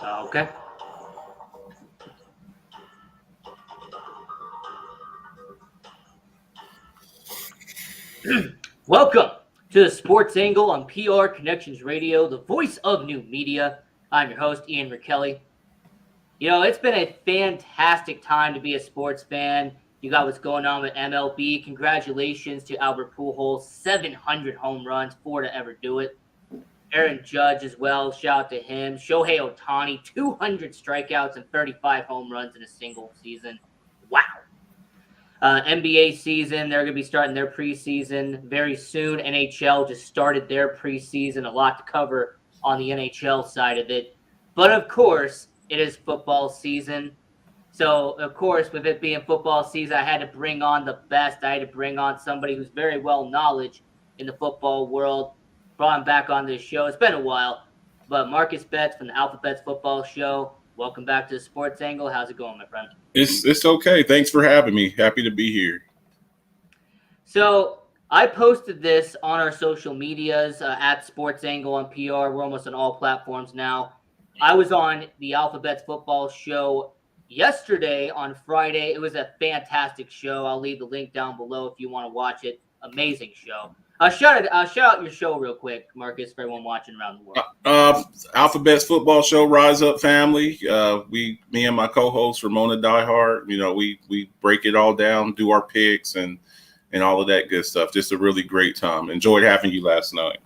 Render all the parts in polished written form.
Okay. Welcome to the Sports Angle on PR Connections Radio, the voice of new media. I'm your host, Ian Rakelli. You know, it's been a fantastic time to be a sports fan. You got what's going on with MLB. Congratulations to Albert Pujols, 700 home runs, 4 to ever do it. Aaron Judge as well, shout out to him. Shohei Ohtani, 200 strikeouts and 35 home runs in a single season. Wow. NBA season, they're going to be starting their preseason very soon. NHL just started their preseason. A lot to cover on the NHL side of it. But of course, it is football season. So, of course, with it being football season, I had to bring on the best. I had to bring on somebody who's very well knowledge in the football world. Brought him back on this show. It's been a while. But Marcus Betts from the Alpha Betts Football Show. Welcome back to the Sports Angle. How's it going, my friend? It's okay. Thanks for having me. Happy to be here. So I posted this on our social medias at Sports Angle on PR. We're almost on all platforms now. I was on the Alpha Betts Football Show yesterday on Friday. It was a fantastic show. I'll leave the link down below if you want to watch it. Amazing show. Shout out your show real quick, Marcus, for everyone watching around the world. Alpha Betts Football Show, Rise Up Family. Me and my co-host Ramona Diehard, we break it all down, do our picks and all of that good stuff. Just a really great time. Enjoyed having you last night.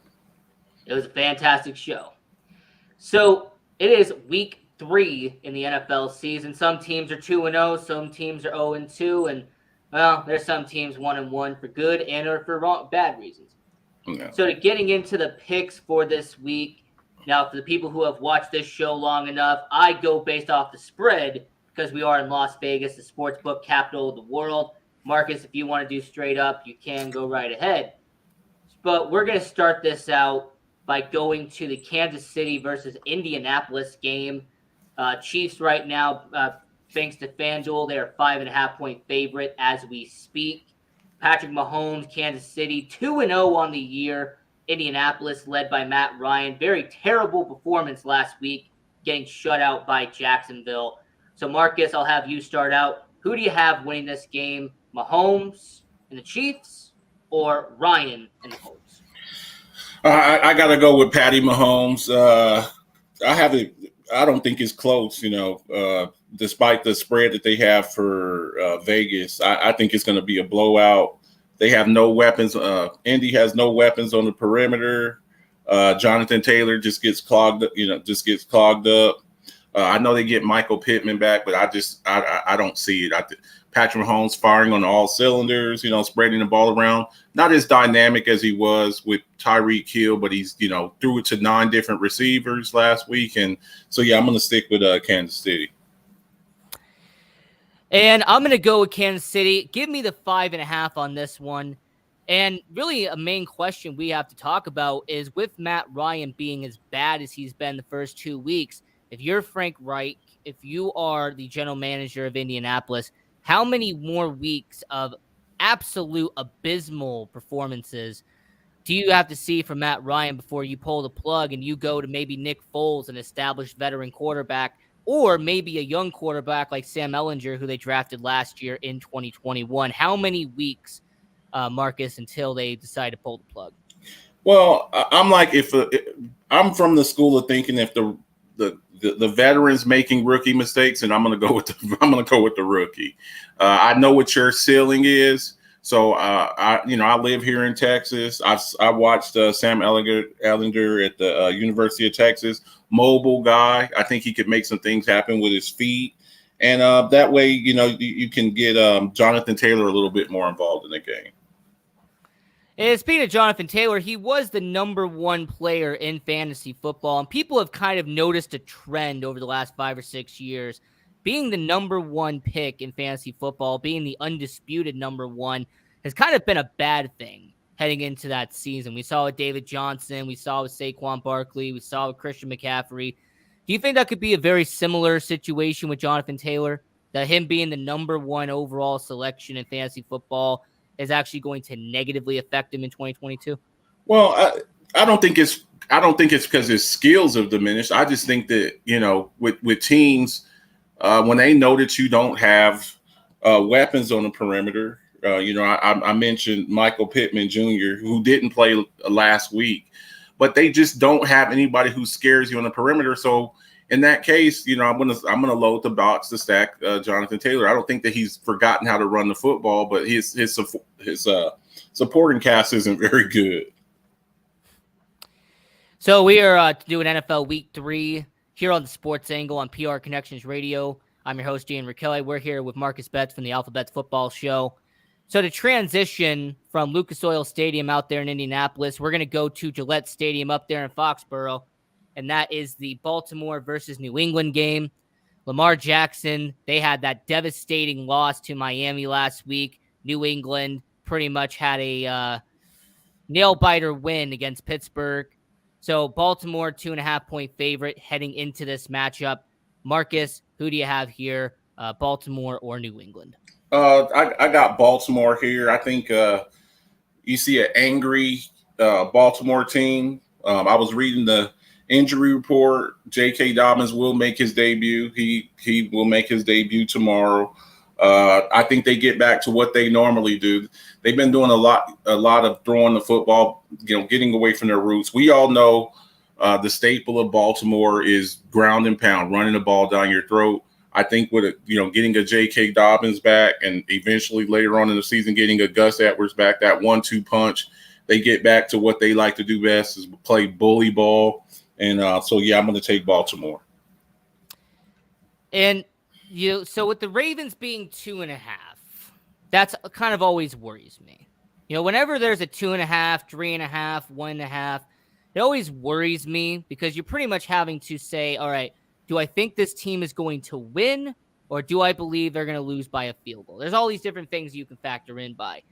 It was a fantastic show. So it is week 3 in the NFL season. Some teams are 2-0, some teams are 0-2, and well, there's some teams 1-1 for good and or for bad reasons. Yeah. So getting into the picks for this week, now for the people who have watched this show long enough, I go based off the spread because we are in Las Vegas, the sportsbook capital of the world. Marcus, if you want to do straight up, you can go right ahead. But we're going to start this out by going to the Kansas City versus Indianapolis game. Chiefs right now, thanks to FanDuel, they are 5.5-point favorite as we speak. Patrick Mahomes, Kansas City, 2-0 on the year. Indianapolis, led by Matt Ryan. Very terrible performance last week, getting shut out by Jacksonville. So, Marcus, I'll have you start out. Who do you have winning this game? Mahomes and the Chiefs or Ryan and the Colts? I got to go with Patty Mahomes. I don't think it's close, despite the spread that they have for Vegas. I think it's going to be a blowout. They have no weapons. Indy has no weapons on the perimeter. Jonathan Taylor just gets clogged up. I know they get Michael Pittman back, but I don't see it. Patrick Mahomes firing on all cylinders, spreading the ball around. Not as dynamic as he was with Tyreek Hill, but he's, threw it to 9 different receivers last week. And so, I'm going to stick with Kansas City. And I'm going to go with Kansas City. Give me the 5.5 on this one. And really a main question we have to talk about is with Matt Ryan being as bad as he's been the first 2 weeks, if you're Frank Reich, if you are the general manager of Indianapolis, how many more weeks of absolute abysmal performances do you have to see from Matt Ryan before you pull the plug and you go to maybe Nick Foles, an established veteran quarterback, or maybe a young quarterback like Sam Ehlinger, who they drafted last year in 2021? How many weeks, Marcus, until they decide to pull the plug? Well, I'm like, I'm from the school of thinking if the veterans making rookie mistakes, and I'm going to go with the rookie. I know what your ceiling is. So, I live here in Texas. I watched Sam Ehlinger at the University of Texas. Mobile guy. I think he could make some things happen with his feet. And that way, you can get Jonathan Taylor a little bit more involved in the game. And speaking of Jonathan Taylor, he was the number 1 player in fantasy football. And people have kind of noticed a trend over the last 5 or 6 years. Being the number 1 pick in fantasy football, being the undisputed number 1, has kind of been a bad thing heading into that season. We saw with David Johnson. We saw with Saquon Barkley. We saw with Christian McCaffrey. Do you think that could be a very similar situation with Jonathan Taylor? That him being the number 1 overall selection in fantasy football is actually going to negatively affect him in 2022? Well, I don't think it's I don't think it's because his skills have diminished. I just think that, with teams, when they know that you don't have weapons on the perimeter, I mentioned Michael Pittman Jr., who didn't play last week, but they just don't have anybody who scares you on the perimeter. So in that case, I'm gonna load the box to stack Jonathan Taylor. I don't think that he's forgotten how to run the football, but his supporting cast isn't very good. So we are doing NFL Week 3 here on the Sports Angle on PR Connections Radio. I'm your host, Ian Rakelli. We're here with Marcus Betts from the Alpha Betts Football Show. So to transition from Lucas Oil Stadium out there in Indianapolis, we're going to go to Gillette Stadium up there in Foxborough, and that is the Baltimore versus New England game. Lamar Jackson, they had that devastating loss to Miami last week. New England pretty much had a nail-biter win against Pittsburgh. So Baltimore, 2.5-point favorite heading into this matchup. Marcus, who do you have here, Baltimore or New England? I got Baltimore here. I think you see an angry Baltimore team. I was reading the injury report. J.K. Dobbins will make his debut. He will make his debut tomorrow. I think they get back to what they normally do. They've been doing a lot of throwing the football, getting away from their roots. We all know the staple of Baltimore is ground and pound, running the ball down your throat. I think with getting a J.K. Dobbins back and eventually later on in the season getting a Gus Edwards back, that 1-2 punch, they get back to what they like to do best is play bully ball. And I'm going to take Baltimore. And so with the Ravens being 2.5, that's kind of always worries me. Whenever there's a 2.5, 3.5, 1.5, it always worries me because you're pretty much having to say, all right, do I think this team is going to win or do I believe they're going to lose by a field goal? There's all these different things you can factor in by.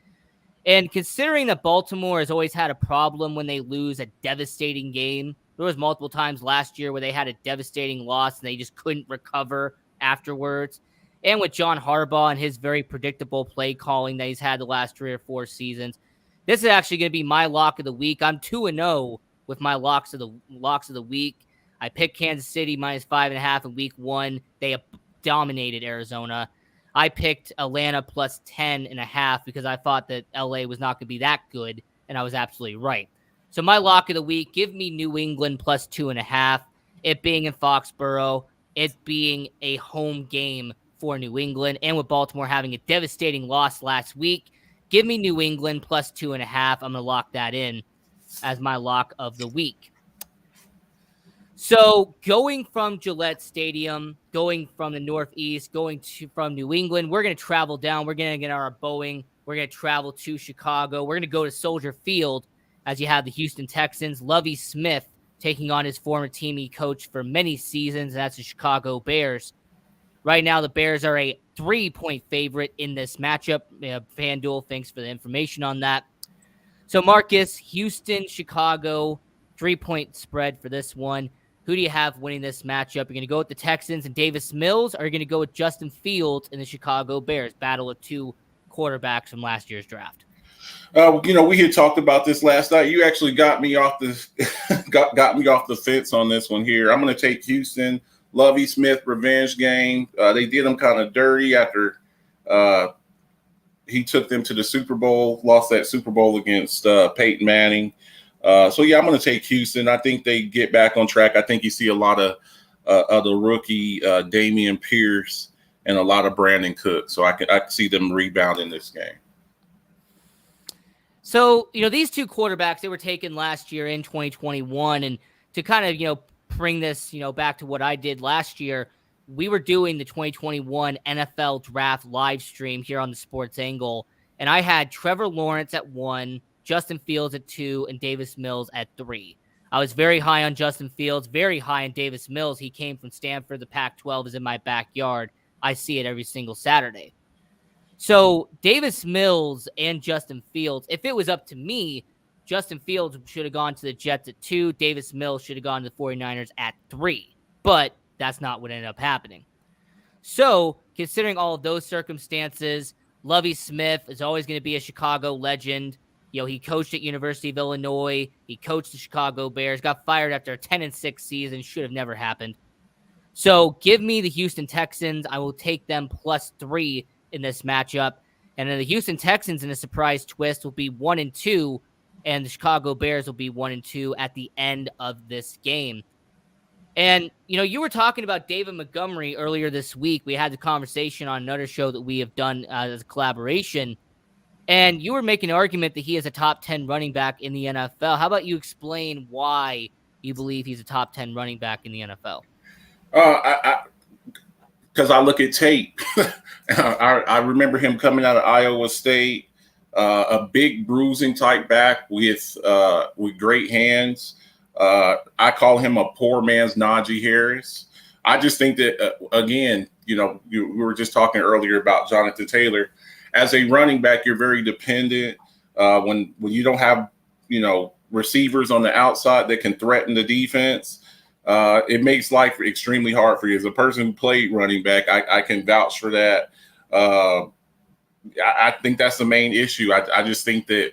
And considering that Baltimore has always had a problem when they lose a devastating game, there was multiple times last year where they had a devastating loss and they just couldn't recover afterwards. And with John Harbaugh and his very predictable play calling that he's had the last 3 or 4 seasons, this is actually going to be my lock of the week. I'm 2-0 with my locks of the week. I picked Kansas City minus 5.5 in week 1. They dominated Arizona. I picked Atlanta plus 10.5 because I thought that LA was not going to be that good, and I was absolutely right. So my lock of the week, give me New England plus 2.5. It being in Foxborough, it being a home game for New England, and with Baltimore having a devastating loss last week, give me New England plus 2.5. I'm going to lock that in as my lock of the week. So going from Gillette Stadium, going from the Northeast, from New England, we're going to travel down. We're going to get our Boeing. We're going to travel to Chicago. We're going to go to Soldier Field as you have the Houston Texans. Lovie Smith taking on his former team he coached for many seasons, and that's the Chicago Bears. Right now, the Bears are a 3-point favorite in this matchup. FanDuel, thanks for the information on that. So, Marcus, Houston, Chicago, 3-point spread for this one. Who do you have winning this matchup? You're going to go with the Texans and Davis Mills, or are you going to go with Justin Fields and the Chicago Bears? Battle of 2 quarterbacks from last year's draft. We had talked about this last night. You actually got me off the got me off the fence on this one here. I'm going to take Houston. Lovie Smith revenge game. They did him kind of dirty after he took them to the Super Bowl, lost that Super Bowl against Peyton Manning. I'm going to take Houston. I think they get back on track. I think you see a lot of the rookie Dameon Pierce and a lot of Brandon Cook. So I can see them rebound in this game. So, these 2 quarterbacks, they were taken last year in 2021. And to kind of, bring this, back to what I did last year, we were doing the 2021 NFL Draft live stream here on the Sports Angle. And I had Trevor Lawrence at 1, Justin Fields at 2, and Davis Mills at 3. I was very high on Justin Fields, very high on Davis Mills. He came from Stanford. The Pac-12 is in my backyard. I see it every single Saturday. So Davis Mills and Justin Fields, if it was up to me, Justin Fields should have gone to the Jets at 2. Davis Mills should have gone to the 49ers at 3. But that's not what ended up happening. So considering all of those circumstances, Lovie Smith is always going to be a Chicago legend. He coached at University of Illinois. He coached the Chicago Bears, got fired after a 10-6 season. Should have never happened. So give me the Houston Texans. I will take them +3 in this matchup. And then the Houston Texans in a surprise twist will be 1-2, and the Chicago Bears will be 1-2 at the end of this game. And, you were talking about David Montgomery earlier this week. We had the conversation on another show that we have done as a collaboration. And you were making an argument that he is a top 10 running back in the NFL. How about you explain why you believe he's a top 10 running back in the NFL? Because I look at tape. I remember him coming out of Iowa State, a big bruising type back with great hands. I call him a poor man's Najee Harris. I just think that, again, we were just talking earlier about Jonathan Taylor. As a running back, you're very dependent. When you don't have, receivers on the outside that can threaten the defense, it makes life extremely hard for you. As a person who played running back, I can vouch for that. I think that's the main issue. I just think that,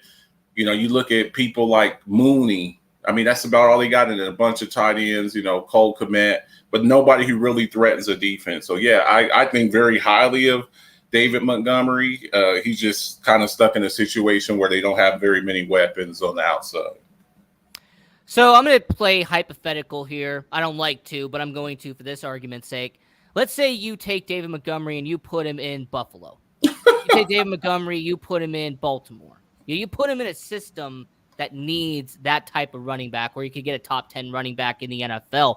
you look at people like Mooney. I mean, that's about all he got, in a bunch of tight ends, Cole Kmet, but nobody who really threatens a defense. So, yeah, I think very highly of David Montgomery. He's just kind of stuck in a situation where they don't have very many weapons on the outside. So I'm going to play hypothetical here. I don't like to, but I'm going to for this argument's sake. Let's say you take David Montgomery and you put him in Buffalo. You take David Montgomery, you put him in Baltimore. You put him in a system that needs that type of running back, where you could get a top 10 running back in the NFL.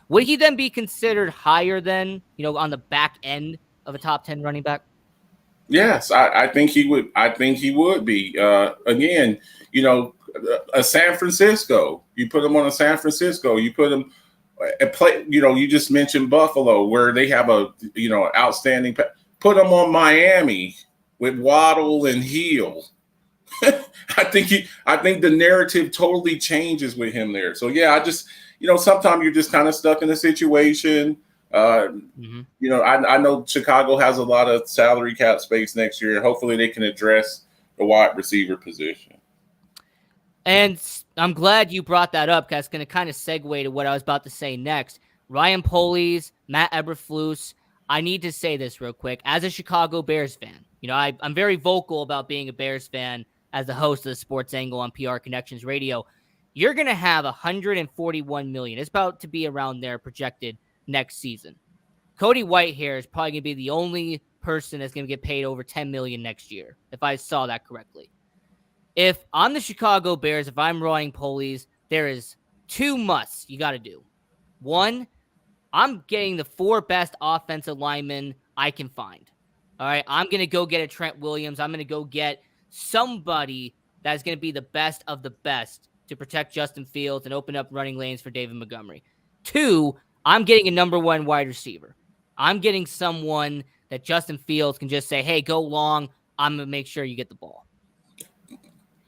Would he then be considered higher than, on the back end of a top 10 running back? Yes, I think he would. I think he would be. Again, a San Francisco. You put him on a San Francisco. You put him and play. You just mentioned Buffalo, where they have a outstanding. Put him on Miami with Waddle and Hill. I think the narrative totally changes with him there. So yeah, I just sometimes you're just kind of stuck in a situation. I know Chicago has a lot of salary cap space next year. Hopefully they can address the wide receiver position. And I'm glad you brought that up, because it's going to kind of segue to what I was about to say next. Ryan Poles, Matt Eberflus. I need to say this real quick. As a Chicago Bears fan, I'm very vocal about being a Bears fan as the host of the Sports Angle on PR Connections Radio. You're going to have $141 million. It's about to be around there projected next season. Cody Whitehair is probably going to be the only person that's going to get paid over $10 million next year, if I saw that correctly. If I'm the Chicago Bears, if I'm Ryan Poles, there is 2 musts you got to do. 1, I'm getting the 4 best offensive linemen I can find. All right, I'm going to go get a Trent Williams. I'm going to go get somebody that's going to be the best of the best to protect Justin Fields and open up running lanes for David Montgomery. 2, I'm getting a number 1 wide receiver. I'm getting someone that Justin Fields can just say, hey, go long. I'm going to make sure you get the ball.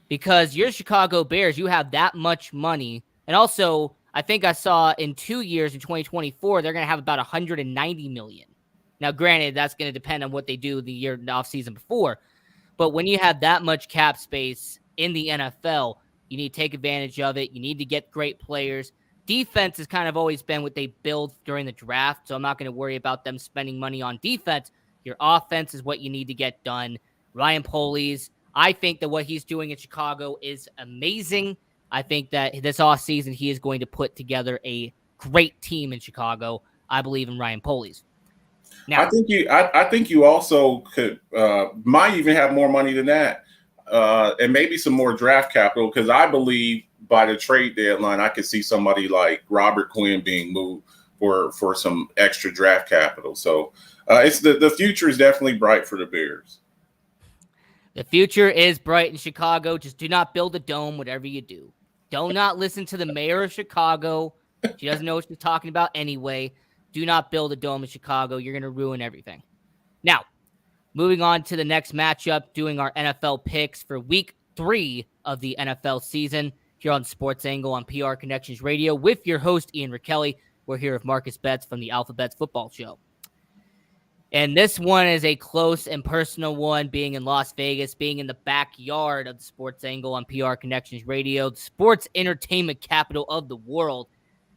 Because you're Chicago Bears, you have that much money. And also, I think I saw in 2 years, in 2024, they're going to have about $190 million. Now, granted, that's going to depend on what they do the offseason before. But when you have that much cap space in the NFL, you need to take advantage of it. You need to get great players. Defense has kind of always been what they build during the draft, so I'm not going to worry about them spending money on defense. Your offense is what you need to get done. Ryan Poles, I think that what he's doing in Chicago is amazing. I think that this offseason he is going to put together a great team in Chicago. I believe in Ryan Poles. Now, I think you also could might even have more money than that, and maybe some more draft capital, because I believe by the trade deadline I could see somebody like Robert Quinn being moved for some extra draft capital. So it's the future is definitely bright for the Bears. The future is bright in Chicago. Just do not build a dome, whatever you do. Do not listen to the mayor of Chicago. She doesn't know what she's talking about anyway. Do not build a dome in Chicago. You're going to ruin everything. Now, moving on to the next matchup, doing our NFL picks for week 3 of the NFL season here on Sports Angle on PR Connections Radio with your host, Ian Rickelli. We're here with Marcus Betts from the Alphabets Football Show. And this one is a close and personal one, being in Las Vegas, being in the backyard of the Sports Angle on PR Connections Radio, the sports entertainment capital of the world.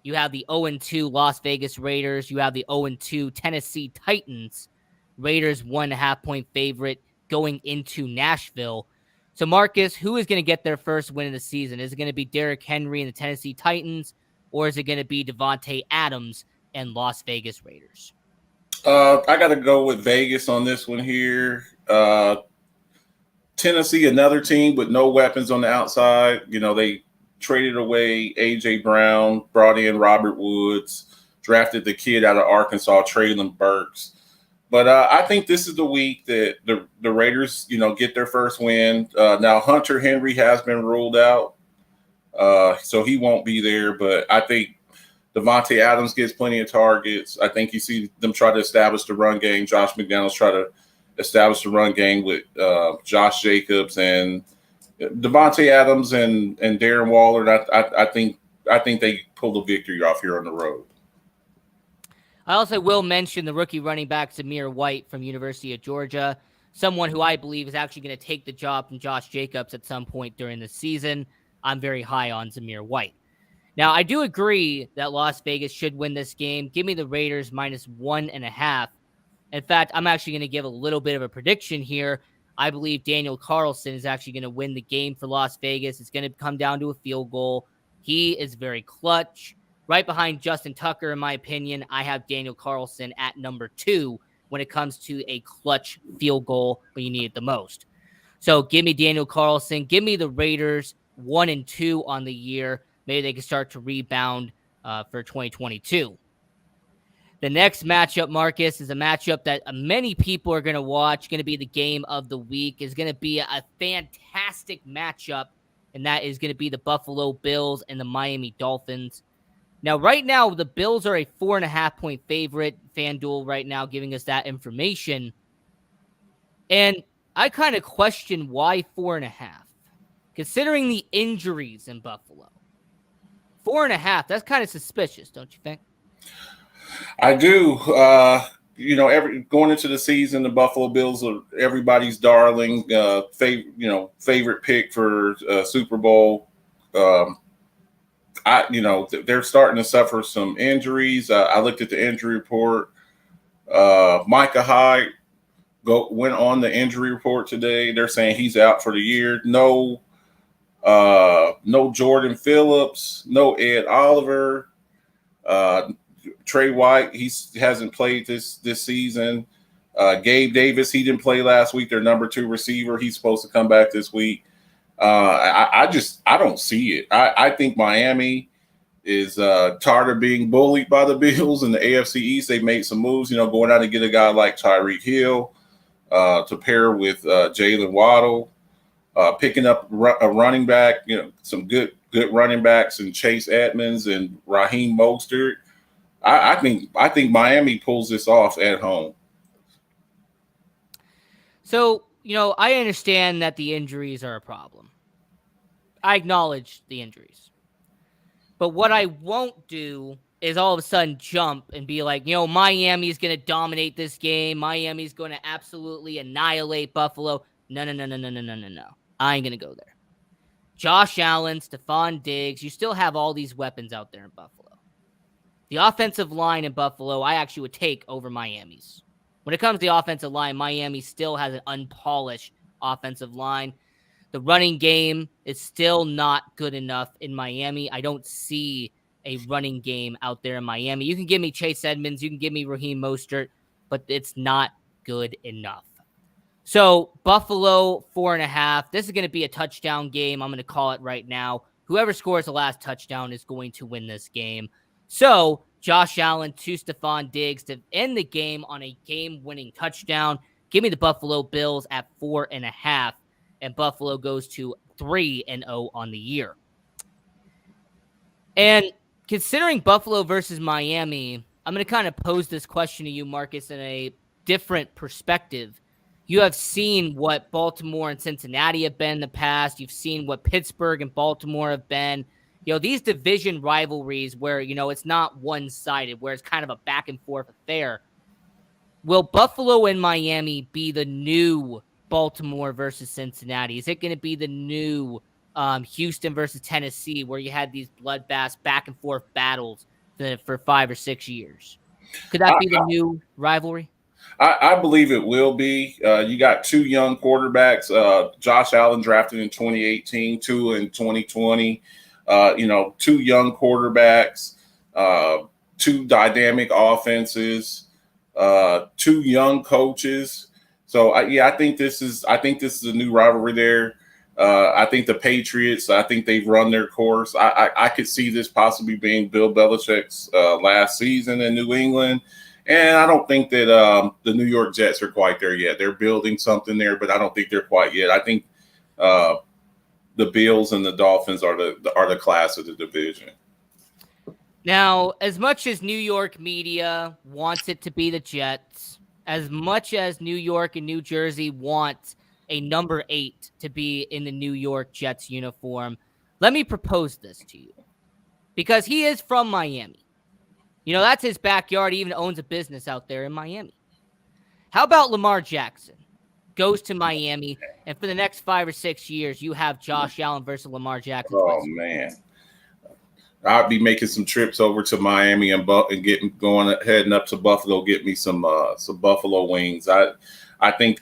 You have the 0-2 Las Vegas Raiders. You have the 0-2 Tennessee Titans. Raiders 1.5-point favorite going into Nashville. So, Marcus, who is going to get their first win of the season? Is it going to be Derrick Henry and the Tennessee Titans, or is it going to be Davante Adams and Las Vegas Raiders? I got to go with Vegas on this one here. Tennessee, another team with no weapons on the outside. You know, they traded away A.J. Brown, brought in Robert Woods, drafted the kid out of Arkansas, Treylon Burks. But I think this is the week that the Raiders, you know, get their first win. Now, Hunter Henry has been ruled out, so he won't be there. But I think Davante Adams gets plenty of targets. I think you see them try to establish the run game. Josh McDaniels try to establish the run game with Josh Jacobs and Davante Adams and Darren Waller. I think they pull the victory off here on the road. I also will mention the rookie running back Zamir White from University of Georgia, someone who I believe is actually going to take the job from Josh Jacobs at some point during the season. I'm very high on Zamir White. Now, I do agree that Las Vegas should win this game. Give me the Raiders -1.5. In fact, I'm actually going to give a little bit of a prediction here. I believe Daniel Carlson is actually going to win the game for Las Vegas. It's going to come down to a field goal. He is very clutch. Right behind Justin Tucker, in my opinion, I have Daniel Carlson at number 2 when it comes to a clutch field goal when you need it the most. So give me Daniel Carlson. Give me the Raiders 1-2 on the year. Maybe they can start to rebound for 2022. The next matchup, Marcus, is a matchup that many people are going to watch. Going to be the game of the week. Is going to be a fantastic matchup, and that is going to be the Buffalo Bills and the Miami Dolphins. Now, right now, the Bills are a 4.5-point favorite. FanDuel right now giving us that information. And I kind of question why 4.5, considering the injuries in Buffalo. 4.5, that's kind of suspicious, don't you think? I do. You know, going into the season, the Buffalo Bills are everybody's darling, favorite pick for Super Bowl. They're starting to suffer some injuries. I looked at the injury report. Micah Hyde went on the injury report today. They're saying he's out for the year. No Jordan Phillips, no Ed Oliver, Trey White. He hasn't played this season. Gabe Davis, he didn't play last week. Their number 2 receiver, he's supposed to come back this week. I don't see it. I think Miami is tired of being bullied by the Bills in the AFC East. They made some moves, going out and get a guy like Tyreek Hill to pair with Jalen Waddle. Picking up a running back, some good running backs, and Chase Edmonds and Raheem Mostert. I think Miami pulls this off at home. So, I understand that the injuries are a problem. I acknowledge the injuries. But what I won't do is all of a sudden jump and be like, Miami's going to dominate this game. Miami's going to absolutely annihilate Buffalo. No. I ain't going to go there. Josh Allen, Stephon Diggs, you still have all these weapons out there in Buffalo. The offensive line in Buffalo, I actually would take over Miami's. When it comes to the offensive line, Miami still has an unpolished offensive line. The running game is still not good enough in Miami. I don't see a running game out there in Miami. You can give me Chase Edmonds, you can give me Raheem Mostert, but it's not good enough. So, Buffalo, 4.5. This is going to be a touchdown game. I'm going to call it right now. Whoever scores the last touchdown is going to win this game. So, Josh Allen to Stephon Diggs to end the game on a game-winning touchdown. Give me the Buffalo Bills at 4.5. And Buffalo goes to 3-0 on the year. And considering Buffalo versus Miami, I'm going to kind of pose this question to you, Marcus, in a different perspective. You have seen what Baltimore and Cincinnati have been in the past. You've seen what Pittsburgh and Baltimore have been. These division rivalries where, it's not one-sided, where it's kind of a back-and-forth affair. will Buffalo and Miami be the new Baltimore versus Cincinnati? Is it going to be the new Houston versus Tennessee, where you had these bloodbaths, back and forth battles for 5 or 6 years? Could that be the new rivalry? I believe it will be. You got two young quarterbacks, Josh Allen drafted in 2018, two in 2020. Two young quarterbacks, two dynamic offenses, two young coaches. So I think this is a new rivalry there. I think the Patriots, I think they've run their course. I could see this possibly being Bill Belichick's last season in New England. And I don't think that the New York Jets are quite there yet. They're building something there, but I don't think they're quite yet. I think the Bills and the Dolphins are the class of the division. Now, as much as New York media wants it to be the Jets, as much as New York and New Jersey want a number 8 to be in the New York Jets uniform, let me propose this to you. Because he is from Miami. That's his backyard. He even owns a business out there in Miami. How about Lamar Jackson goes to Miami, and for the next 5 or 6 years, you have Josh Allen versus Lamar Jackson? Oh, man. I'd be making some trips over to Miami and heading up to Buffalo, get me some Buffalo wings. I think,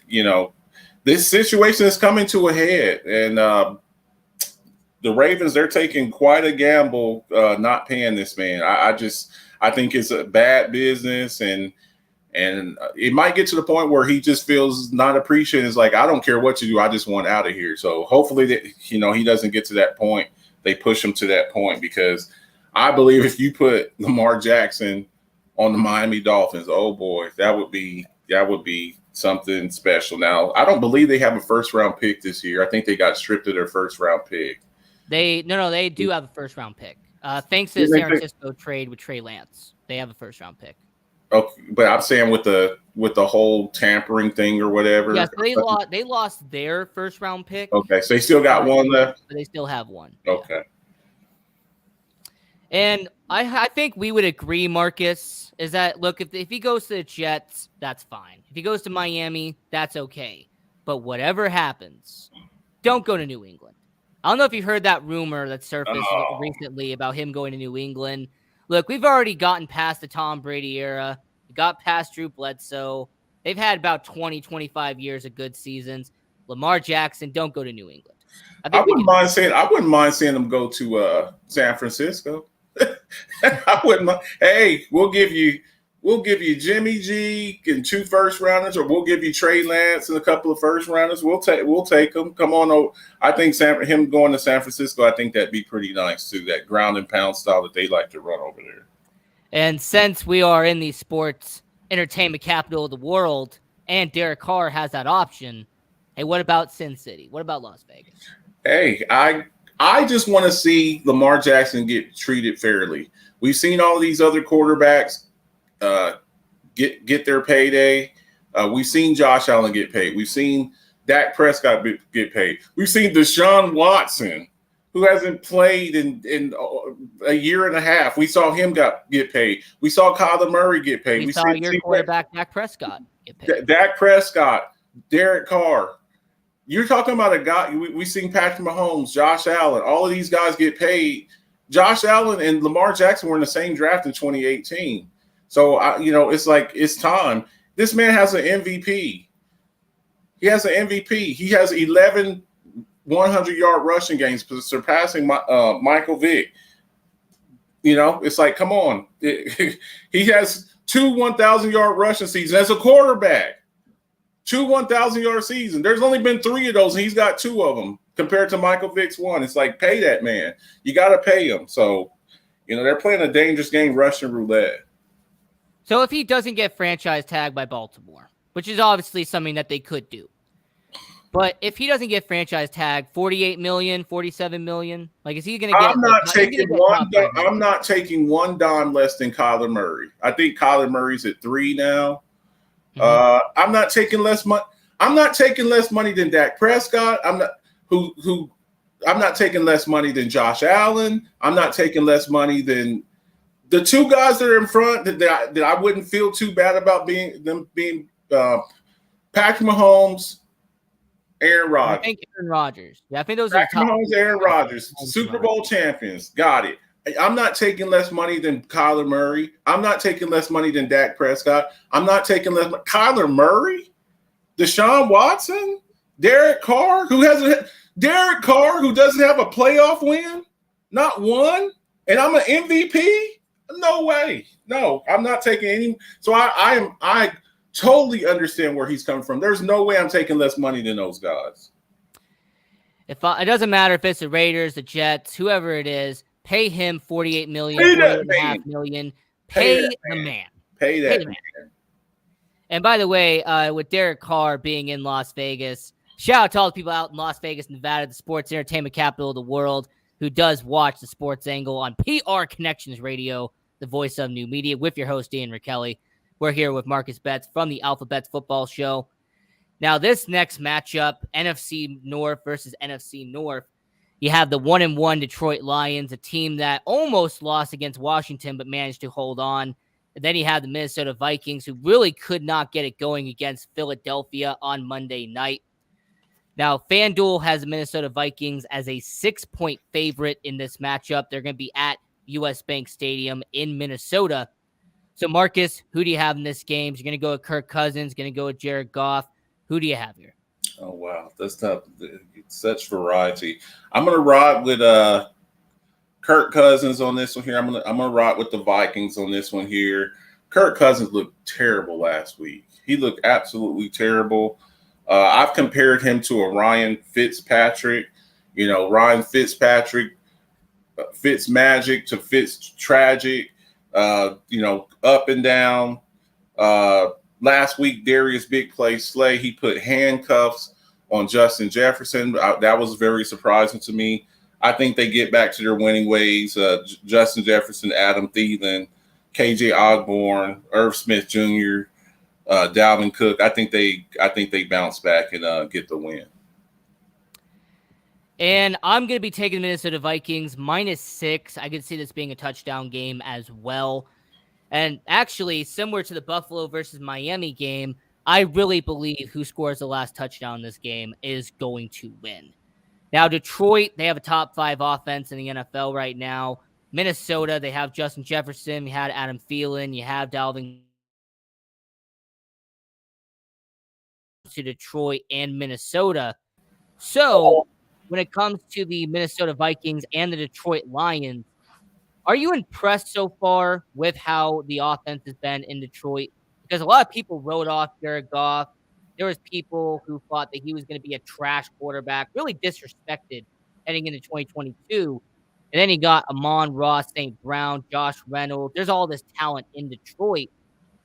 this situation is coming to a head, and the Ravens, they're taking quite a gamble not paying this man. I think it's a bad business, and it might get to the point where he just feels not appreciated. It's like, I don't care what you do, I just want out of here. So hopefully that he doesn't get to that point. They push him to that point, because I believe if you put Lamar Jackson on the Miami Dolphins, oh boy, that would be something special. Now, I don't believe they have a first round pick this year. I think they got stripped of their first round pick. They do have a first round pick. Thanks to the San Francisco trade with Trey Lance, they have a first round pick. Okay, but I'm saying with the whole tampering thing or whatever. Yeah, so they lost their first round pick. Okay, so they still got one left. But they still have one. Okay. Yeah. And I think we would agree, Marcus, is that, look, if he goes to the Jets, that's fine. If he goes to Miami, that's okay. But whatever happens, don't go to New England. I don't know if you heard that rumor that surfaced recently about him going to New England. Look, we've already gotten past the Tom Brady era. We got past Drew Bledsoe. They've had about 20, 25 years of good seasons. Lamar Jackson, don't go to New England. I wouldn't mind seeing them go to San Francisco. I wouldn't mind. Hey, we'll give you Jimmy G and 2 first rounders, or we'll give you Trey Lance and a couple of first rounders. We'll take them. Come on over. I think him going to San Francisco, I think that'd be pretty nice too. That ground and pound style that they like to run over there. And since we are in the sports entertainment capital of the world, and Derek Carr has that option, hey, what about Sin City? What about Las Vegas? Hey, I just want to see Lamar Jackson get treated fairly. We've seen all of these other quarterbacks get their payday. We've seen Josh Allen get paid. We've seen Dak Prescott get paid. We've seen Deshaun Watson, who hasn't played in a year and a half. We saw him get paid. We saw Kyler Murray get paid. We saw your quarterback, Dak Prescott, get paid. Dak Prescott, Derek Carr. You're talking about a guy. We've seen Patrick Mahomes, Josh Allen. All of these guys get paid. Josh Allen and Lamar Jackson were in the same draft in 2018. So, it's like, it's time. This man has an MVP. He has an MVP. He has 11 100-yard rushing games, surpassing Michael Vick. It's like, come on. He has 2 1,000-yard rushing seasons as a quarterback. 2 1,000-yard seasons. There's only been 3 of those, and he's got 2 of them compared to Michael Vick's 1. It's like, pay that man. You got to pay him. So, they're playing a dangerous game, Russian roulette. So if he doesn't get franchise tagged by Baltimore, which is obviously something that they could do, but if he doesn't get franchise tagged, $48 million, $47 million, like, is he going to get? I'm not taking one dime less than Kyler Murray. I think Kyler Murray's at 3 now. Mm-hmm. I'm not taking less money. I'm not taking less money than Dak Prescott. I'm not taking less money than Josh Allen. I'm not taking less money than the two guys that are in front that I wouldn't feel too bad about being Patrick Mahomes, Aaron Rodgers. I think Aaron Rodgers. Yeah, I think those are the Patrick top. Mahomes, Aaron Rodgers, Super Bowl champions. Got it. I'm not taking less money than Kyler Murray. I'm not taking less money than Dak Prescott. I'm not taking less. Kyler Murray, Deshaun Watson, Derek Carr, who doesn't have a playoff win, not one, and I'm an MVP. No way. No, I'm not taking any. So I totally understand where he's coming from. There's no way I'm taking less money than those guys. It doesn't matter if it's the Raiders, the Jets, whoever it is. Pay him $48 million, Pay that $48.5 million. Pay the man. Pay that man. And by the way, with Derek Carr being in Las Vegas, shout out to all the people out in Las Vegas, Nevada, the sports entertainment capital of the world, who does watch the Sports Angle on PR Connections Radio, the voice of new media, with your host, Ian Rickelli. We're here with Marcus Betts from the Alpha Betts Football Show. Now, this next matchup, NFC North versus NFC North, you have the 1-1 Detroit Lions, a team that almost lost against Washington but managed to hold on. And then you have the Minnesota Vikings, who really could not get it going against Philadelphia on Monday night. Now, FanDuel has the Minnesota Vikings as a 6-point favorite in this matchup. They're going to be at US Bank Stadium in Minnesota. So, Marcus, who do you have in this game? You're going to go with Kirk Cousins, going to go with Jared Goff. Who do you have here? Oh, wow. That's tough. Such variety. I'm going to ride with Kirk Cousins on this one here. I'm gonna ride with the Vikings on this one here. Kirk Cousins looked terrible last week. He looked absolutely terrible. I've compared him to a Ryan Fitzpatrick. You know, Ryan Fitzpatrick, Fitz magic to Fitz tragic. You know, up and down. Last week, Darius Big Play Slay, he put handcuffs on Justin Jefferson. That was very surprising to me. I think they get back to their winning ways. Justin Jefferson, Adam Thielen, KJ Osborne, Irv Smith Jr., Dalvin Cook. I think they bounce back and get the win. And I'm going to be taking the Minnesota Vikings -6. I could see this being a touchdown game as well. And actually, similar to the Buffalo versus Miami game, I really believe who scores the last touchdown in this game is going to win. Now, Detroit, they have a top 5 offense in the NFL right now. Minnesota, they have Justin Jefferson. You had Adam Thielen. You have Dalvin to Detroit and Minnesota. So, when it comes to the Minnesota Vikings and the Detroit Lions, are you impressed so far with how the offense has been in Detroit? Because a lot of people wrote off Jared Goff. There was people who thought that he was going to be a trash quarterback, really disrespected heading into 2022. And then he got Amon-Ra St. Brown, Josh Reynolds. There's all this talent in Detroit.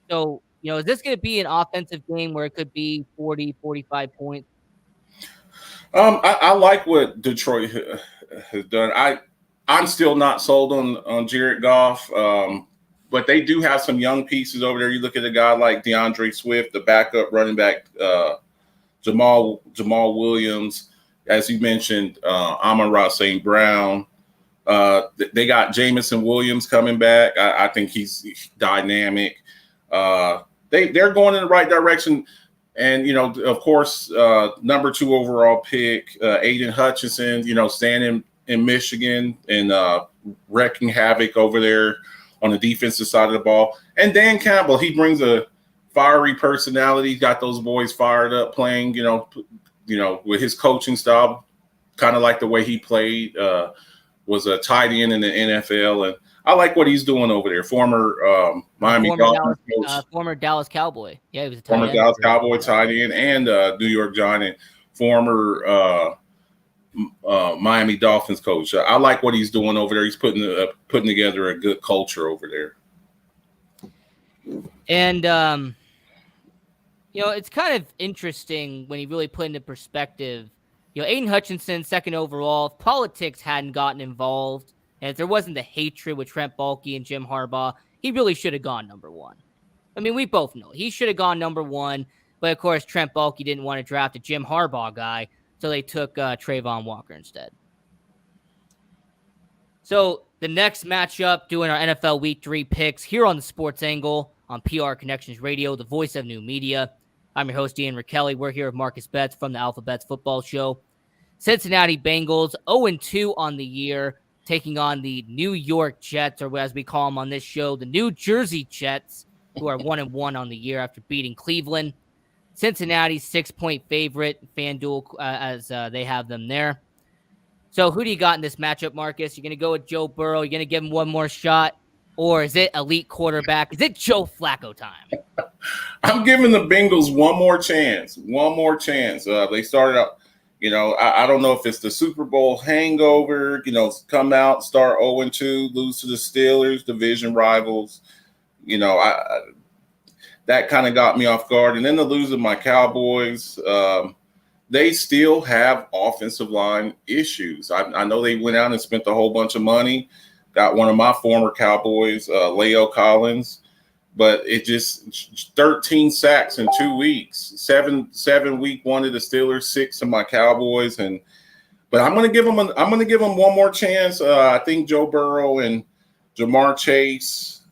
So, you know, is this going to be an offensive game where it could be 40, 45 points? I like what Detroit has done. I'm still not sold on Jared Goff, but they do have some young pieces over there. You look at a guy like DeAndre Swift, the backup running back, Jamal Williams, as you mentioned, Amon-Ra St. Brown. They got Jamison Williams coming back. I think he's dynamic. They're going in the right direction. And, you know, of course, number 2 overall pick, Aiden Hutchinson, you know, staying in Michigan and wrecking havoc over there on the defensive side of the ball. And Dan Campbell, he brings a fiery personality. He's got those boys fired up playing, you know, with his coaching style, kind of like the way he played, was a tight end in the NFL. And I like what he's doing over there. Former Miami Dolphins coach. Former Dallas Cowboy. Yeah, he was a former Dallas Cowboy tight end and New York Giant, former Miami Dolphins coach. I like what he's doing over there. He's putting together a good culture over there. And, you know, it's kind of interesting when you really put into perspective, you know, Aiden Hutchinson, 2nd overall, if politics hadn't gotten involved, and if there wasn't the hatred with Trent Baalke and Jim Harbaugh, he really should have gone number 1. I mean, we both know he should have gone number 1, but of course, Trent Baalke didn't want to draft a Jim Harbaugh guy, so they took Trayvon Walker instead. So the next matchup, doing our NFL Week 3 picks here on the Sports Angle on PR Connections Radio, the voice of new media. I'm your host, Ian Rickelli. We're here with Marcus Betts from the Alpha Betts Football Show. Cincinnati Bengals 0-2 on the year, taking on the New York Jets, or as we call them on this show, the New Jersey Jets, who are 1-1 on the year after beating Cleveland. Cincinnati's 6-point favorite, FanDuel, as they have them there. So who do you got in this matchup, Marcus? You're going to go with Joe Burrow? You're going to give him one more shot? Or is it elite quarterback? Is it Joe Flacco time? I'm giving the Bengals one more chance. One more chance. They started out, I don't know if it's the Super Bowl hangover, come out, start 0-2, lose to the Steelers, division rivals. That kind of got me off guard. And then the losing my Cowboys, they still have offensive line issues. I know they went out and spent a whole bunch of money, got one of my former Cowboys, Leo Collins, but it just 13 sacks in 2 weeks, seven week one to the Steelers, 6 to my Cowboys, but I'm going to give them one more chance. I think Joe Burrow and Jamar Chase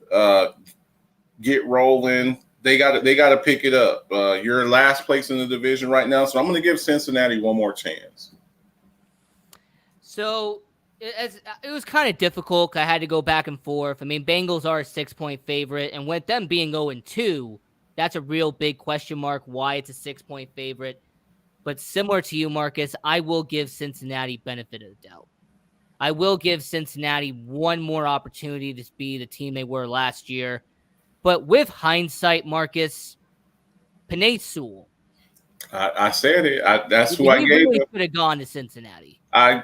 get rolling. They got to pick it up. You're last place in the division right now, so I'm going to give Cincinnati one more chance. So it was kind of difficult. I had to go back and forth. I mean, Bengals are a 6-point favorite, and with them being 0-2, that's a real big question mark why it's a 6-point favorite. But similar to you, Marcus, I will give Cincinnati benefit of the doubt. I will give Cincinnati one more opportunity to be the team they were last year. But with hindsight, Marcus, Penei Sewell. I said it. That's who I gave really them. Could have gone to Cincinnati. I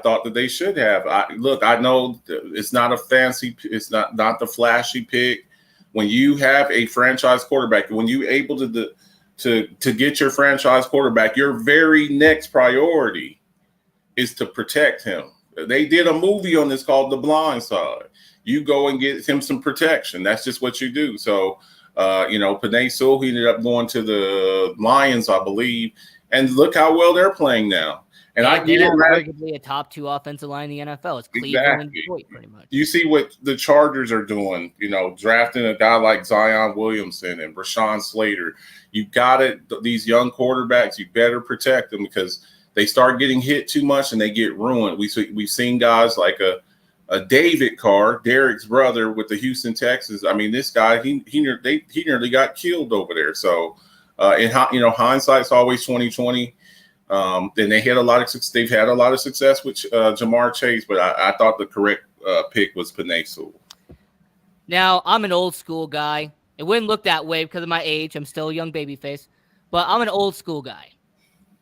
thought that they should have. I know it's not a fancy, it's not the flashy pick. When you have a franchise quarterback, when you're able to get your franchise quarterback, your very next priority is to protect him. They did a movie on this called The Blind Side. You go and get him some protection. That's just what you do. So, Penei Sewell, he ended up going to the Lions, I believe, and look how well they're playing now. And I get it. Arguably a top 2 offensive line in the NFL. It's Cleveland and Detroit, pretty much. You see what the Chargers are doing, drafting a guy like Zion Williamson and Rashawn Slater. You got it. These young quarterbacks, you better protect them because they start getting hit too much and they get ruined. We've seen guys like a David Carr, Derek's brother with the Houston Texans. I mean, this guy, he nearly got killed over there. So, hindsight's always 20/20. Then they've had a lot of success with Jamar Chase, but I thought the correct pick was Penei Sewell. Now, I'm an old school guy. It wouldn't look that way because of my age. I'm still a young baby face, but I'm an old school guy.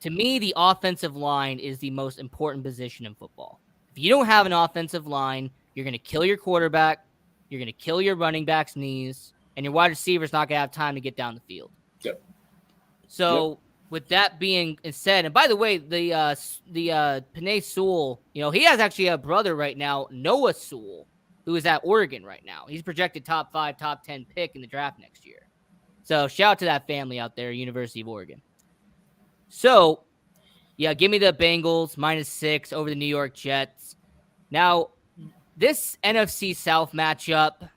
To me, the offensive line is the most important position in football. If you don't have an offensive line, you're going to kill your quarterback, you're going to kill your running back's knees, and your wide receiver's not going to have time to get down the field. Yep. So, with that being said, and by the way, the Penei Sewell, he has actually a brother right now, Noah Sewell, who is at Oregon right now. He's projected top 5, top 10 pick in the draft next year. So, shout out to that family out there, University of Oregon. So, yeah, give me the Bengals -6 over the New York Jets. Now, this NFC South matchup,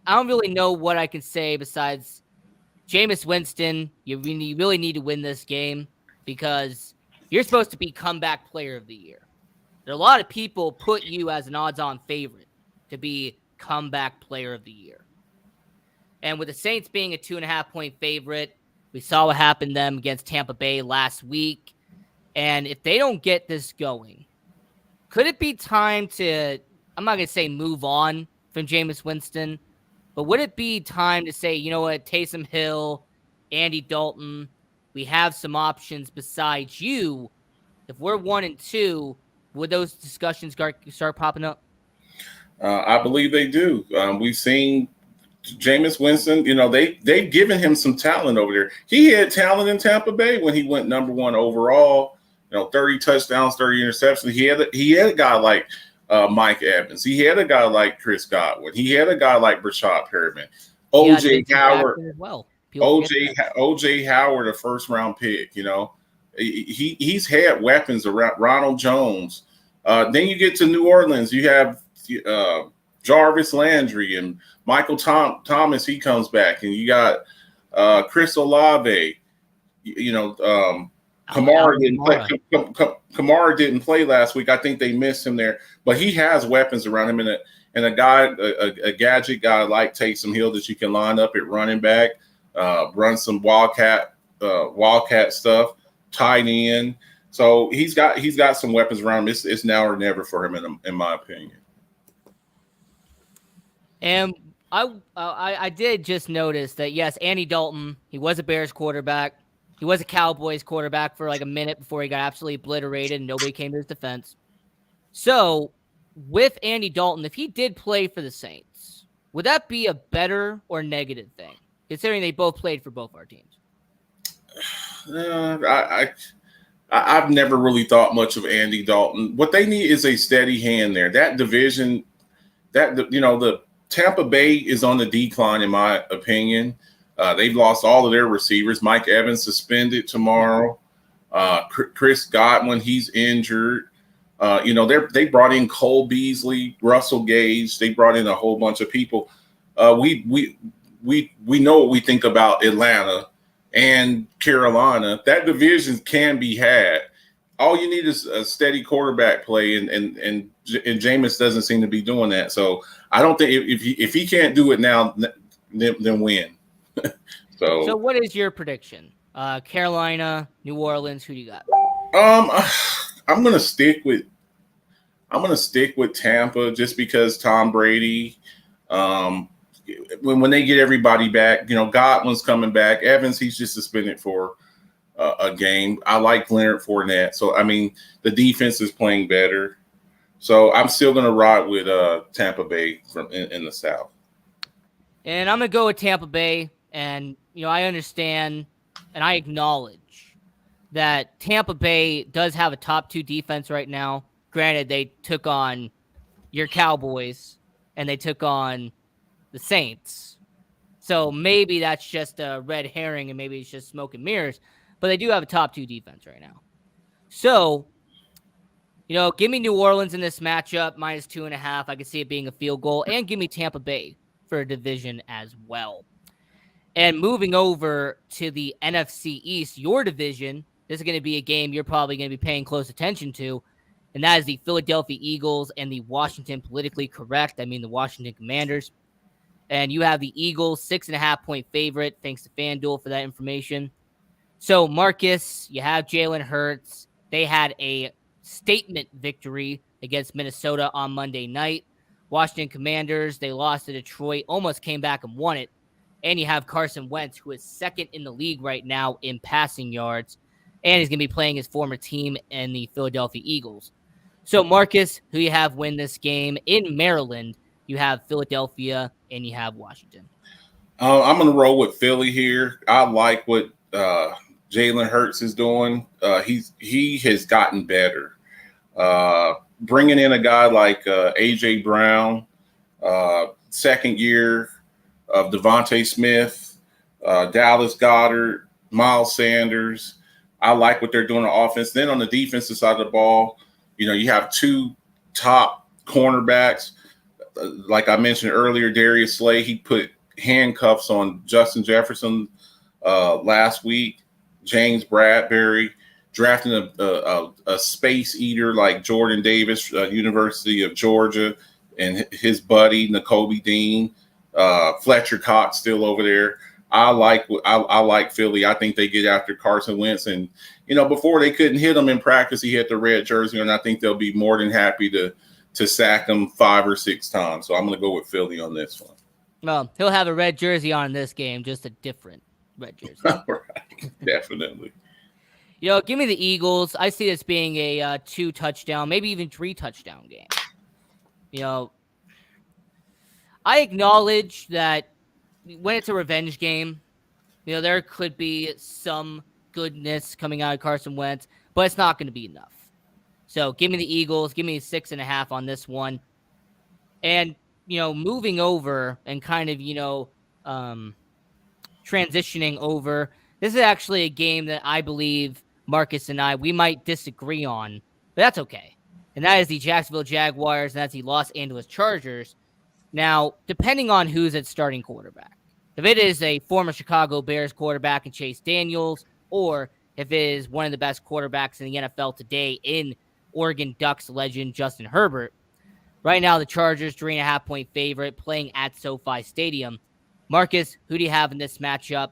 I don't really know what I can say besides Jameis Winston. You really need to win this game because you're supposed to be comeback player of the year. There are a lot of people put you as an odds-on favorite to be comeback player of the year. And with the Saints being a 2.5-point favorite, we saw what happened to them against Tampa Bay last week. And if they don't get this going, could it be time to, I'm not going to say move on from Jameis Winston, but would it be time to say, you know what, Taysom Hill, Andy Dalton, we have some options besides you. If we're 1-2, would those discussions start popping up? I believe they do. We've seen Jameis Winston, they've given him some talent over there. He had talent in Tampa Bay when he went number 1 overall. 30 touchdowns, 30 interceptions. He had a guy like Mike Evans. He had a guy like Chris Godwin. He had a guy like Brashad Perriman. OJ Howard as well. OJ Howard, a first-round pick. He's had weapons around Ronald Jones. Then you get to New Orleans. You have Jarvis Landry and Michael Thomas. He comes back, and you got Chris Olave. Kamara didn't play. Kamara didn't play last week. I think they missed him there, but he has weapons around him, and a guy, a gadget guy like Taysom Hill that you can line up at running back, run some wildcat stuff, tight end. So he's got some weapons around him. It's now or never for him, in my opinion. And I did just notice that, yes, Andy Dalton, he was a Bears quarterback. He was a Cowboys quarterback for like a minute before he got absolutely obliterated and nobody came to his defense. So with Andy Dalton, if he did play for the Saints, would that be a better or negative thing, considering they both played for both our teams? I've never really thought much of Andy Dalton. What they need is a steady hand there. That division, the Tampa Bay is on the decline, in my opinion. They've lost all of their receivers. Mike Evans suspended tomorrow. Chris Godwin, he's injured. They brought in Cole Beasley, Russell Gage. They brought in a whole bunch of people. We know what we think about Atlanta and Carolina. That division can be had. All you need is a steady quarterback play, and Jameis doesn't seem to be doing that. So I don't think if he can't do it now, then win. So what is your prediction? Carolina, New Orleans, who do you got? I'm gonna stick with Tampa just because Tom Brady. When they get everybody back, Godwin's coming back. Evans, he's just suspended for a game. I like Leonard Fournette. So I mean, the defense is playing better. So I'm still gonna ride with Tampa Bay in the South. And I'm gonna go with Tampa Bay. And I understand and I acknowledge that Tampa Bay does have a top 2 defense right now. Granted, they took on your Cowboys and they took on the Saints. So maybe that's just a red herring and maybe it's just smoke and mirrors. But they do have a top 2 defense right now. So, give me New Orleans in this matchup, -2.5. I could see it being a field goal. And give me Tampa Bay for a division as well. And moving over to the NFC East, your division, this is going to be a game you're probably going to be paying close attention to, and that is the Philadelphia Eagles and the Washington the Washington Commanders. And you have the Eagles 6.5-point favorite, thanks to FanDuel for that information. So, Marcus, you have Jalen Hurts. They had a statement victory against Minnesota on Monday night. Washington Commanders, they lost to Detroit, almost came back and won it. And you have Carson Wentz, who is second in the league right now in passing yards. And he's going to be playing his former team in the Philadelphia Eagles. So, Marcus, who you have win this game in Maryland? You have Philadelphia and you have Washington. I'm going to roll with Philly here. I like what Jalen Hurts is doing. He has gotten better. Bringing in a guy like A.J. Brown, second year of Devontae Smith, Dallas Goedert, Miles Sanders. I like what they're doing on offense. Then on the defensive side of the ball, you have 2 top cornerbacks. Like I mentioned earlier, Darius Slay, he put handcuffs on Justin Jefferson last week. James Bradbury, drafting a space eater like Jordan Davis, University of Georgia, and his buddy, Nakobe Dean. Fletcher Cox still over there. I like Philly. I think they get after Carson Wentz, and before they couldn't hit him in practice, he had the red jersey, and I think they'll be more than happy to sack him 5 or 6 times. So I'm going to go with Philly on this one. Well, he'll have a red jersey on in this game, just a different red jersey. Right. Definitely. Give me the Eagles. I see this being a 2-touchdown, maybe even 3-touchdown game. I acknowledge that when it's a revenge game, there could be some goodness coming out of Carson Wentz, but it's not going to be enough. So give me the Eagles. Give me 6.5 on this one. And, moving over and kind of, transitioning over, this is actually a game that I believe Marcus and we might disagree on, but that's okay. and that is the Jacksonville Jaguars, and that's the Los Angeles Chargers. Now, depending on who's at starting quarterback, if it is a former Chicago Bears quarterback in Chase Daniels, or if it is one of the best quarterbacks in the NFL today in Oregon Ducks legend Justin Herbert, right now the Chargers 3.5-point favorite playing at SoFi Stadium. Marcus, who do you have in this matchup?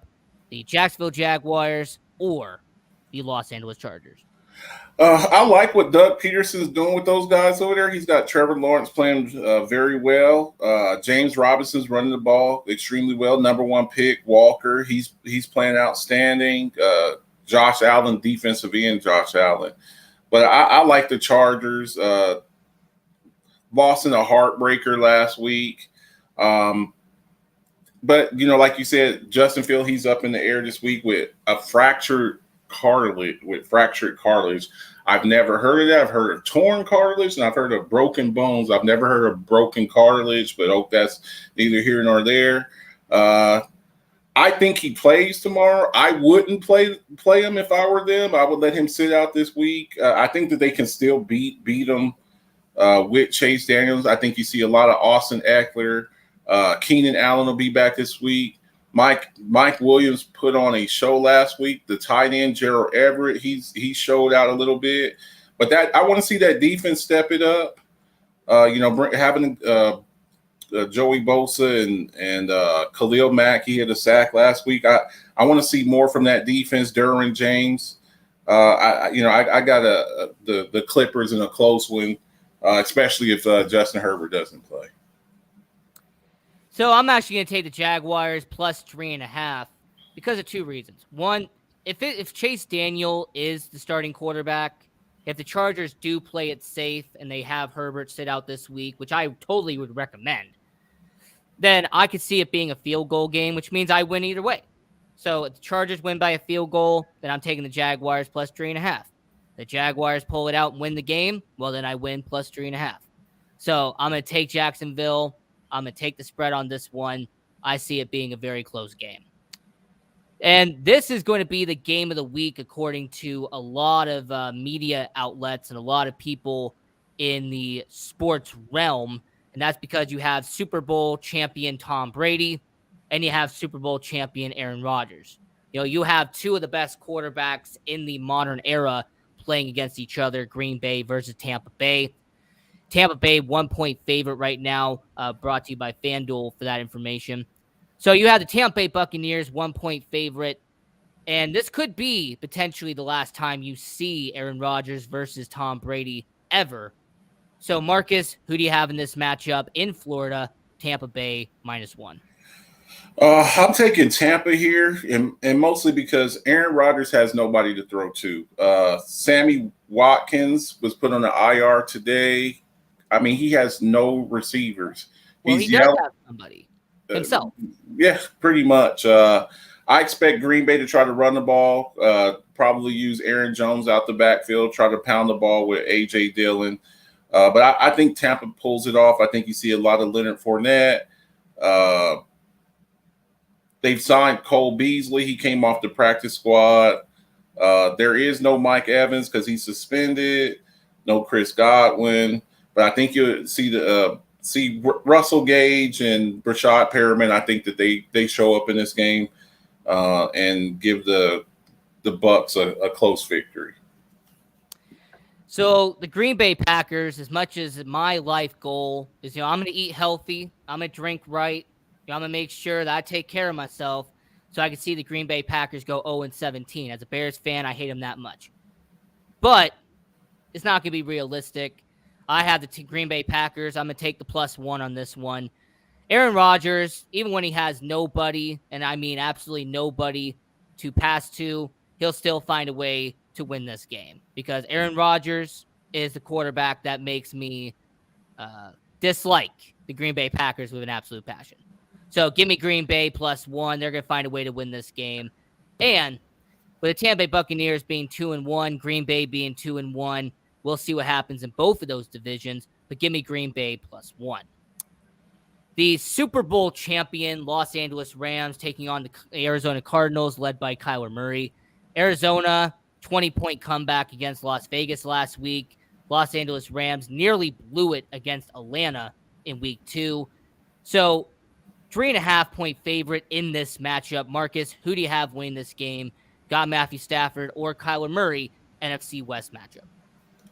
The Jacksonville Jaguars or the Los Angeles Chargers? I like what Doug Peterson's doing with those guys over there. He's got Trevor Lawrence playing very well. James Robinson's running the ball extremely well. Number 1 pick, Walker. He's playing outstanding. Josh Allen, defensive end, Josh Allen. But I like the Chargers. Lost in a heartbreaker last week. But, like you said, Justin Fields, he's up in the air this week with a fractured cartilage. I've never heard of that. I've heard of torn cartilage, and I've heard of broken bones. I've never heard of broken cartilage, but that's neither here nor there. I think he plays tomorrow. I wouldn't play him if I were them. I would let him sit out this week. I think that they can still beat him with Chase Daniels. I think you see a lot of Austin Eckler. Keenan Allen will be back this week. Mike Williams put on a show last week. The tight end Gerald Everett, he showed out a little bit, but I want to see that defense step it up. Having Joey Bosa and Khalil Mack, he had a sack last week. I want to see more from that defense. Derwin James, I got the Clippers in a close one, especially if Justin Herbert doesn't play. So I'm actually going to take the Jaguars plus 3.5 because of 2 reasons. One, if Chase Daniel is the starting quarterback, if the Chargers do play it safe and they have Herbert sit out this week, which I totally would recommend, then I could see it being a field goal game, which means I win either way. So if the Chargers win by a field goal, then I'm taking the Jaguars plus 3.5. The Jaguars pull it out and win the game, well, then I win plus 3.5. So I'm going to take Jacksonville. I'm going to take the spread on this one. I see it being a very close game. And this is going to be the game of the week, according to a lot of media outlets and a lot of people in the sports realm. And that's because you have Super Bowl champion Tom Brady and you have Super Bowl champion Aaron Rodgers. You have 2 of the best quarterbacks in the modern era playing against each other, Green Bay versus Tampa Bay. Tampa Bay 1-point favorite right now, brought to you by FanDuel for that information. So you have the Tampa Bay Buccaneers 1-point favorite, and this could be potentially the last time you see Aaron Rodgers versus Tom Brady ever. So Marcus, who do you have in this matchup in Florida? Tampa Bay -1. I'm taking Tampa here, and mostly because Aaron Rodgers has nobody to throw to. Sammy Watkins was put on the IR today. I mean, he has no receivers. Well, he does have somebody himself. Yeah, pretty much. I expect Green Bay to try to run the ball, probably use Aaron Jones out the backfield, try to pound the ball with A.J. Dillon. But I think Tampa pulls it off. I think you see a lot of Leonard Fournette. They've signed Cole Beasley. He came off the practice squad. There is no Mike Evans because he's suspended. No Chris Godwin. But I think you'll see Russell Gage and Rashad Perriman. I think that they show up in this game and give the Bucs a close victory. So the Green Bay Packers, as much as my life goal is, I'm going to eat healthy, I'm going to drink right, I'm going to make sure that I take care of myself so I can see the Green Bay Packers go 0-17. As a Bears fan, I hate them that much. But it's not going to be realistic. I have the Green Bay Packers. I'm going to take the +1 on this one. Aaron Rodgers, even when he has nobody, and I mean absolutely nobody to pass to, he'll still find a way to win this game because Aaron Rodgers is the quarterback that makes me dislike the Green Bay Packers with an absolute passion. So give me Green Bay +1. They're going to find a way to win this game. And with the Tampa Bay Buccaneers being 2-1, Green Bay being 2-1, we'll see what happens in both of those divisions, but give me Green Bay +1. The Super Bowl champion Los Angeles Rams taking on the Arizona Cardinals led by Kyler Murray. Arizona, 20-point comeback against Las Vegas last week. Los Angeles Rams nearly blew it against Atlanta in week 2. So 3.5-point favorite in this matchup. Marcus, who do you have winning this game? Got Matthew Stafford or Kyler Murray, NFC West matchup?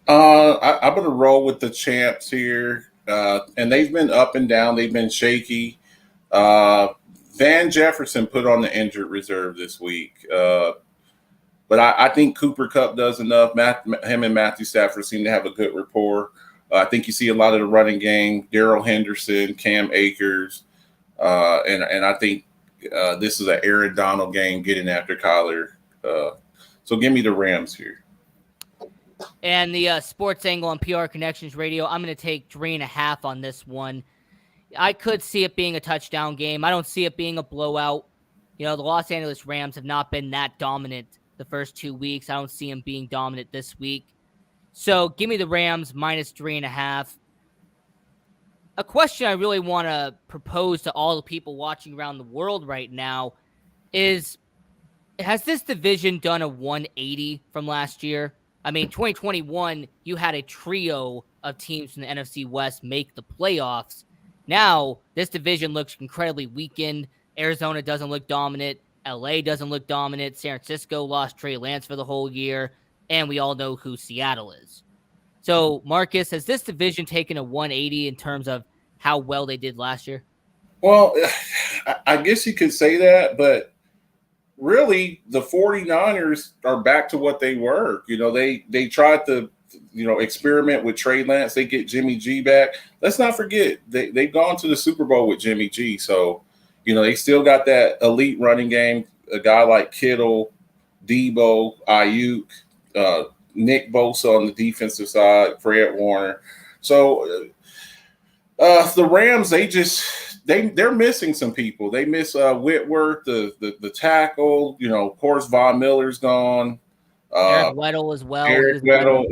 I'm going to roll with the champs here. And they've been up and down. They've been shaky. Van Jefferson put on the injured reserve this week. But I think Cooper Kupp does enough. Him and Matthew Stafford seem to have a good rapport. I think you see a lot of the running game, Darrell Henderson, Cam Akers. And I think this is an Aaron Donald game getting after Kyler. So give me the Rams here. And the sports angle on PR Connections Radio, I'm going to take 3.5 on this one. I could see it being a touchdown game. I don't see it being a blowout. You know, the Los Angeles Rams have not been that dominant the first 2 weeks. I don't see them being dominant this week. So give me the Rams minus 3.5. A question I really want to propose to all the people watching around the world right now is, has this division done a 180 from last year? I mean, 2021, you had a trio of teams from the NFC West make the playoffs. Now, this division looks incredibly weakened. Arizona doesn't look dominant. LA doesn't look dominant. San Francisco lost Trey Lance for the whole year. And we all know who Seattle is. So, Marcus, has this division taken a 180 in terms of how well they did last year? Well, I guess you could say that, but really the 49ers are back to what they were. You know, they tried to, experiment with Trey Lance. They get Jimmy G back. Let's not forget, they've gone to the Super Bowl with Jimmy G. So, they still got that elite running game. A guy like Kittle, Debo, Ayuk, Nick Bosa on the defensive side, Fred Warner. So the Rams, they're missing some people. They miss Whitworth, the tackle. Of course, Von Miller's gone. Eric Weddle as well. Eric Weddle,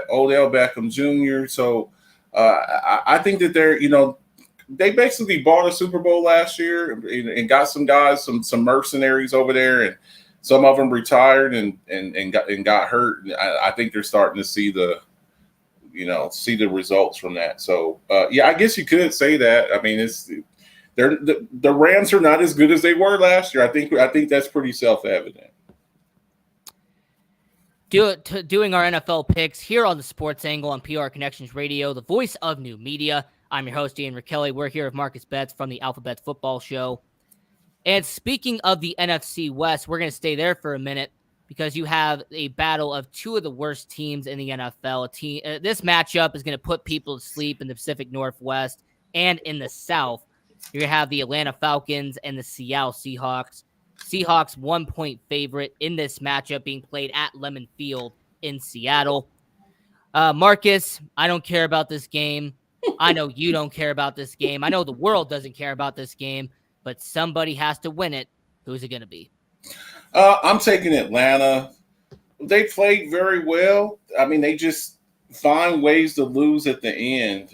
Odell Beckham Jr. So I think that they're, they basically bought a Super Bowl last year and got some guys, some mercenaries over there, and some of them retired and got hurt. I think they're starting to see the results from that. So I guess you could say that. I mean, the Rams are not as good as they were last year. I think that's pretty self-evident. Doing our NFL picks here on the Sports Angle on PR Connections Radio, the voice of new media. I'm your host, Ian Rakelli. We're here with Marcus Betts from the Alphabet Football Show. And speaking of the NFC West, we're going to stay there for a minute because you have a battle of two of the worst teams in the NFL. This matchup is going to put people to sleep in the Pacific Northwest and in the South. You're going to have the Atlanta Falcons and the Seattle Seahawks. Seahawks 1-point favorite in this matchup being played at Lemon Field in Seattle. Marcus, I don't care about this game. I know you don't care about this game. I know the world doesn't care about this game, but somebody has to win it. Who's it going to be? I'm taking Atlanta. They played very well. I mean, they just find ways to lose at the end.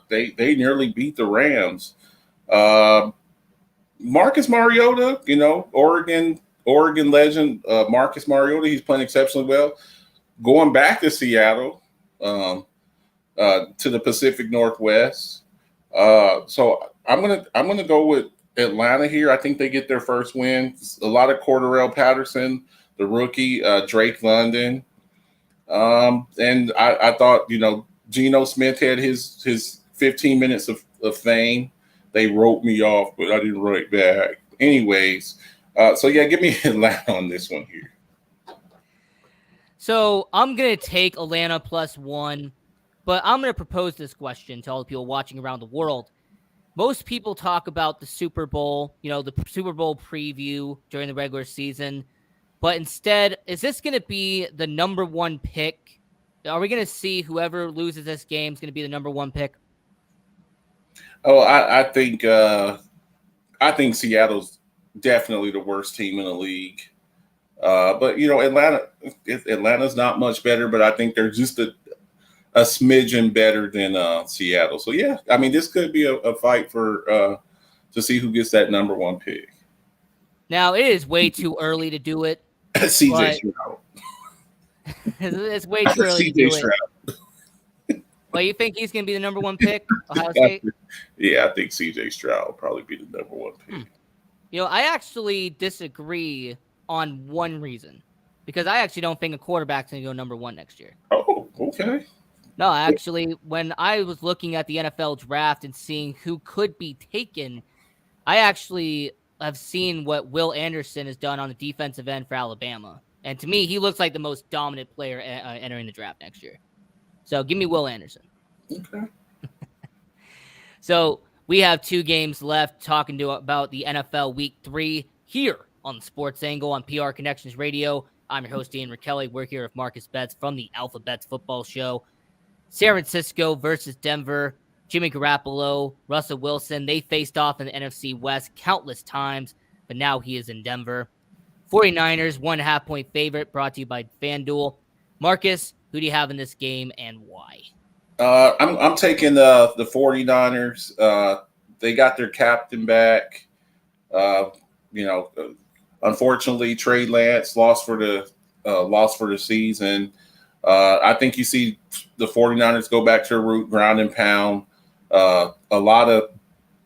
They nearly beat the Rams. Marcus Mariota, Oregon legend, Marcus Mariota, he's playing exceptionally well. Going back to Seattle, to the Pacific Northwest. So I'm gonna go with Atlanta here. I think they get their first win. A lot of Cordarrelle Patterson, the rookie, Drake London. And I thought, Geno Smith had his 15 minutes of fame. They wrote me off, but I didn't write back. Anyways, give me Atlanta on this one here. So I'm going to take Atlanta +1, but I'm going to propose this question to all the people watching around the world. Most people talk about the Super Bowl, the Super Bowl preview during the regular season, but instead, is this going to be the number one pick? Are we going to see whoever loses this game is going to be the number one pick? Oh, I think Seattle's definitely the worst team in the league. But Atlanta's not much better, but I think they're just a smidgen better than Seattle. So this could be a fight for to see who gets that number one pick. Now it is way too early to do it. CJ Stroud. It's way too early to do it. Well, you think he's going to be the number one pick, Ohio State? Yeah, I think CJ Stroud will probably be the number one pick. I actually disagree on one reason, because I actually don't think a quarterback's going to go number one next year. Oh, okay. No, actually, when I was looking at the NFL draft and seeing who could be taken, I actually have seen what Will Anderson has done on the defensive end for Alabama. And to me, he looks like the most dominant player entering the draft next year. So give me Will Anderson. Okay. So we have 2 games left talking about the NFL Week 3 here on the Sports Angle on PR Connections Radio. I'm your host, Ian Rakelli. We're here with Marcus Betts from the Alpha Betts Football Show. San Francisco versus Denver. Jimmy Garoppolo, Russell Wilson, they faced off in the NFC West countless times, but now he is in Denver. 49ers, 1.5-point favorite, brought to you by FanDuel. Marcus, who do you have in this game and why? I'm taking the 49ers. They got their captain back. Unfortunately, Trey Lance lost for the season. I think you see the 49ers go back to their root, ground and pound. A lot of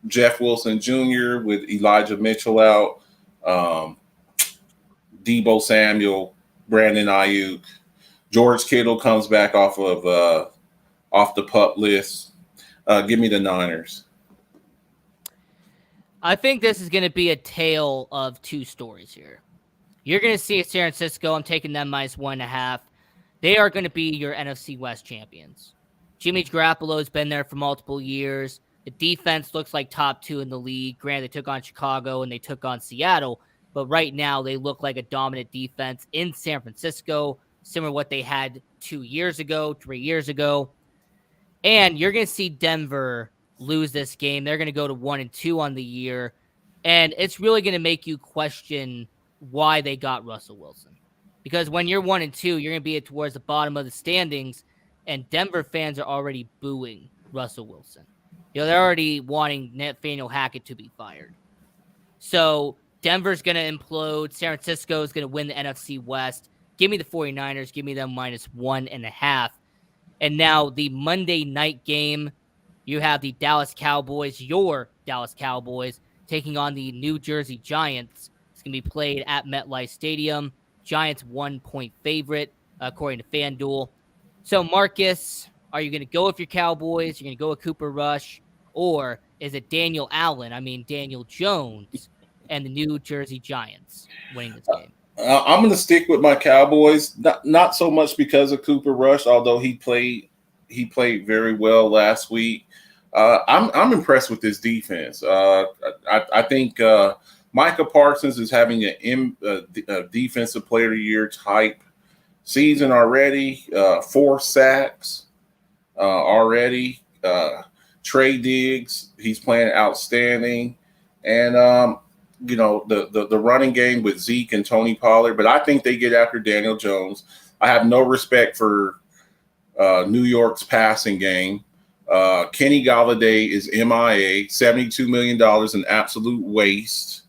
Jeff Wilson Jr. with Elijah Mitchell out, Deebo Samuel, Brandon Ayuk, George Kittle comes back off the PUP list. Give me the Niners. I think this is going to be a tale of 2 stories here. You're going to see San Francisco. I'm taking them -1.5. They are going to be your NFC West champions. Jimmy Garoppolo has been there for multiple years. The defense looks like top 2 in the league. Granted, they took on Chicago and they took on Seattle, but right now they look like a dominant defense in San Francisco, similar to what they had 2 years ago, 3 years ago. And you're going to see Denver lose this game. They're going to go to 1-2 on the year, and it's really going to make you question why they got Russell Wilson. Because when you're 1-2, you're going to be towards the bottom of the standings, and Denver fans are already booing Russell Wilson. They're already wanting Nathaniel Hackett to be fired. So Denver's going to implode. San Francisco is going to win the NFC West. Give me the 49ers. Give me them -1.5. And now the Monday night game, you have the Dallas Cowboys, your Dallas Cowboys, taking on the New Jersey Giants. It's going to be played at MetLife Stadium. Giants 1-point favorite, according to FanDuel. So, Marcus, are you going to go with your Cowboys? You're going to go with Cooper Rush? Or is it Daniel Jones, and the New Jersey Giants winning this game? I'm going to stick with my Cowboys. Not so much because of Cooper Rush, although he played very well last week. I'm impressed with this defense. I think Micah Parsons is having a defensive player of the year type season already. 4 sacks already. Trey Diggs, he's playing outstanding. And, the running game with Zeke and Tony Pollard. But I think they get after Daniel Jones. I have no respect for New York's passing game. Kenny Golladay is MIA, $72 million, an absolute waste.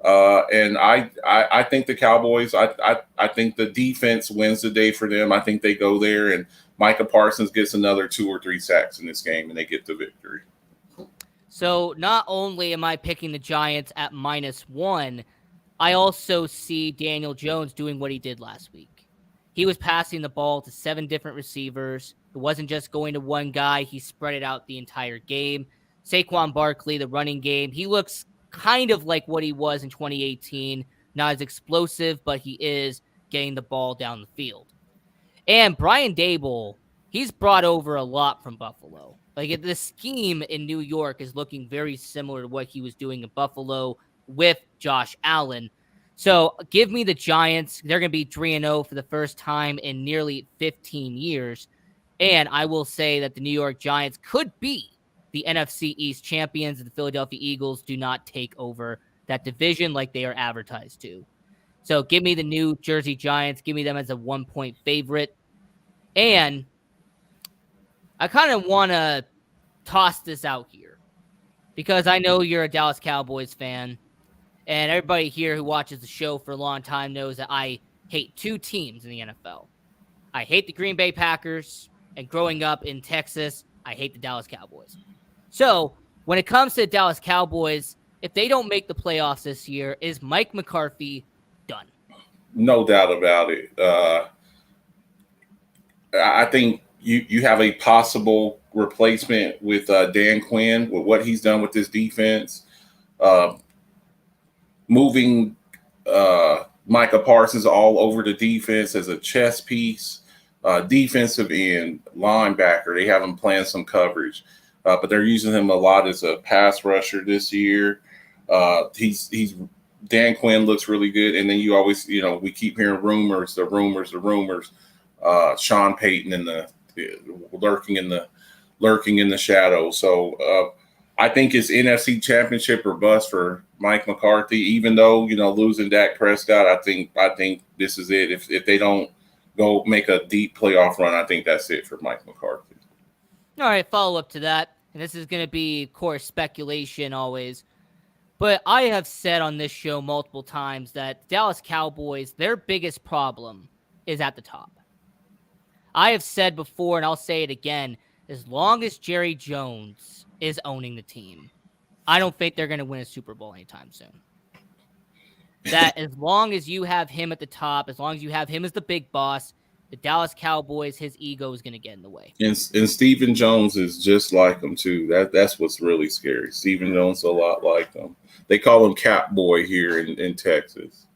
And I think the Cowboys, I think the defense wins the day for them. I think they go there and Micah Parsons gets another 2 or 3 sacks in this game and they get the victory. So not only am I picking the Giants at -1, I also see Daniel Jones doing what he did last week. He was passing the ball to 7 different receivers. It wasn't just going to one guy. He spread it out the entire game. Saquon Barkley, the running game, he looks kind of like what he was in 2018. Not as explosive, but he is getting the ball down the field. And Brian Daboll, he's brought over a lot from Buffalo. Like, the scheme in New York is looking very similar to what he was doing in Buffalo with Josh Allen. So give me the Giants. They're going to be 3-0 for the first time in nearly 15 years. And I will say that the New York Giants could be the NFC East champions if the Philadelphia Eagles do not take over that division like they are advertised to. So give me the New Jersey Giants. Give me them as a 1-point favorite. And I kind of want to toss this out here because I know you're a Dallas Cowboys fan, and everybody here who watches the show for a long time knows that I hate 2 teams in the NFL. I hate the Green Bay Packers, And growing up in Texas, I hate the Dallas Cowboys. So when it comes to the Dallas Cowboys, if they don't make the playoffs this year, is Mike McCarthy done? No doubt about it. I think you have a possible replacement with Dan Quinn with what he's done with this defense. Moving Micah Parsons all over the defense as a chess piece, defensive end, linebacker. They have him playing some coverage, but they're using him a lot as a pass rusher this year. He's Dan Quinn looks really good, and then you always, we keep hearing rumors. Sean Payton and the lurking in the shadows. So I think it's NFC Championship or bust for Mike McCarthy. Even though losing Dak Prescott, I think this is it. If they don't go make a deep playoff run, I think that's it for Mike McCarthy. All right, follow up to that, and this is going to be, of course, speculation always. But I have said on this show multiple times that Dallas Cowboys, their biggest problem is at the top. I have said before, and I'll say it again, as long as Jerry Jones is owning the team, I don't think they're going to win a Super Bowl anytime soon. That as long as you have him at the top, as long as you have him as the big boss, the Dallas Cowboys, his ego is going to get in the way. And Stephen Jones is just like him, too. That's what's really scary. Stephen Jones is a lot like him. They call him Cap Boy here in Texas.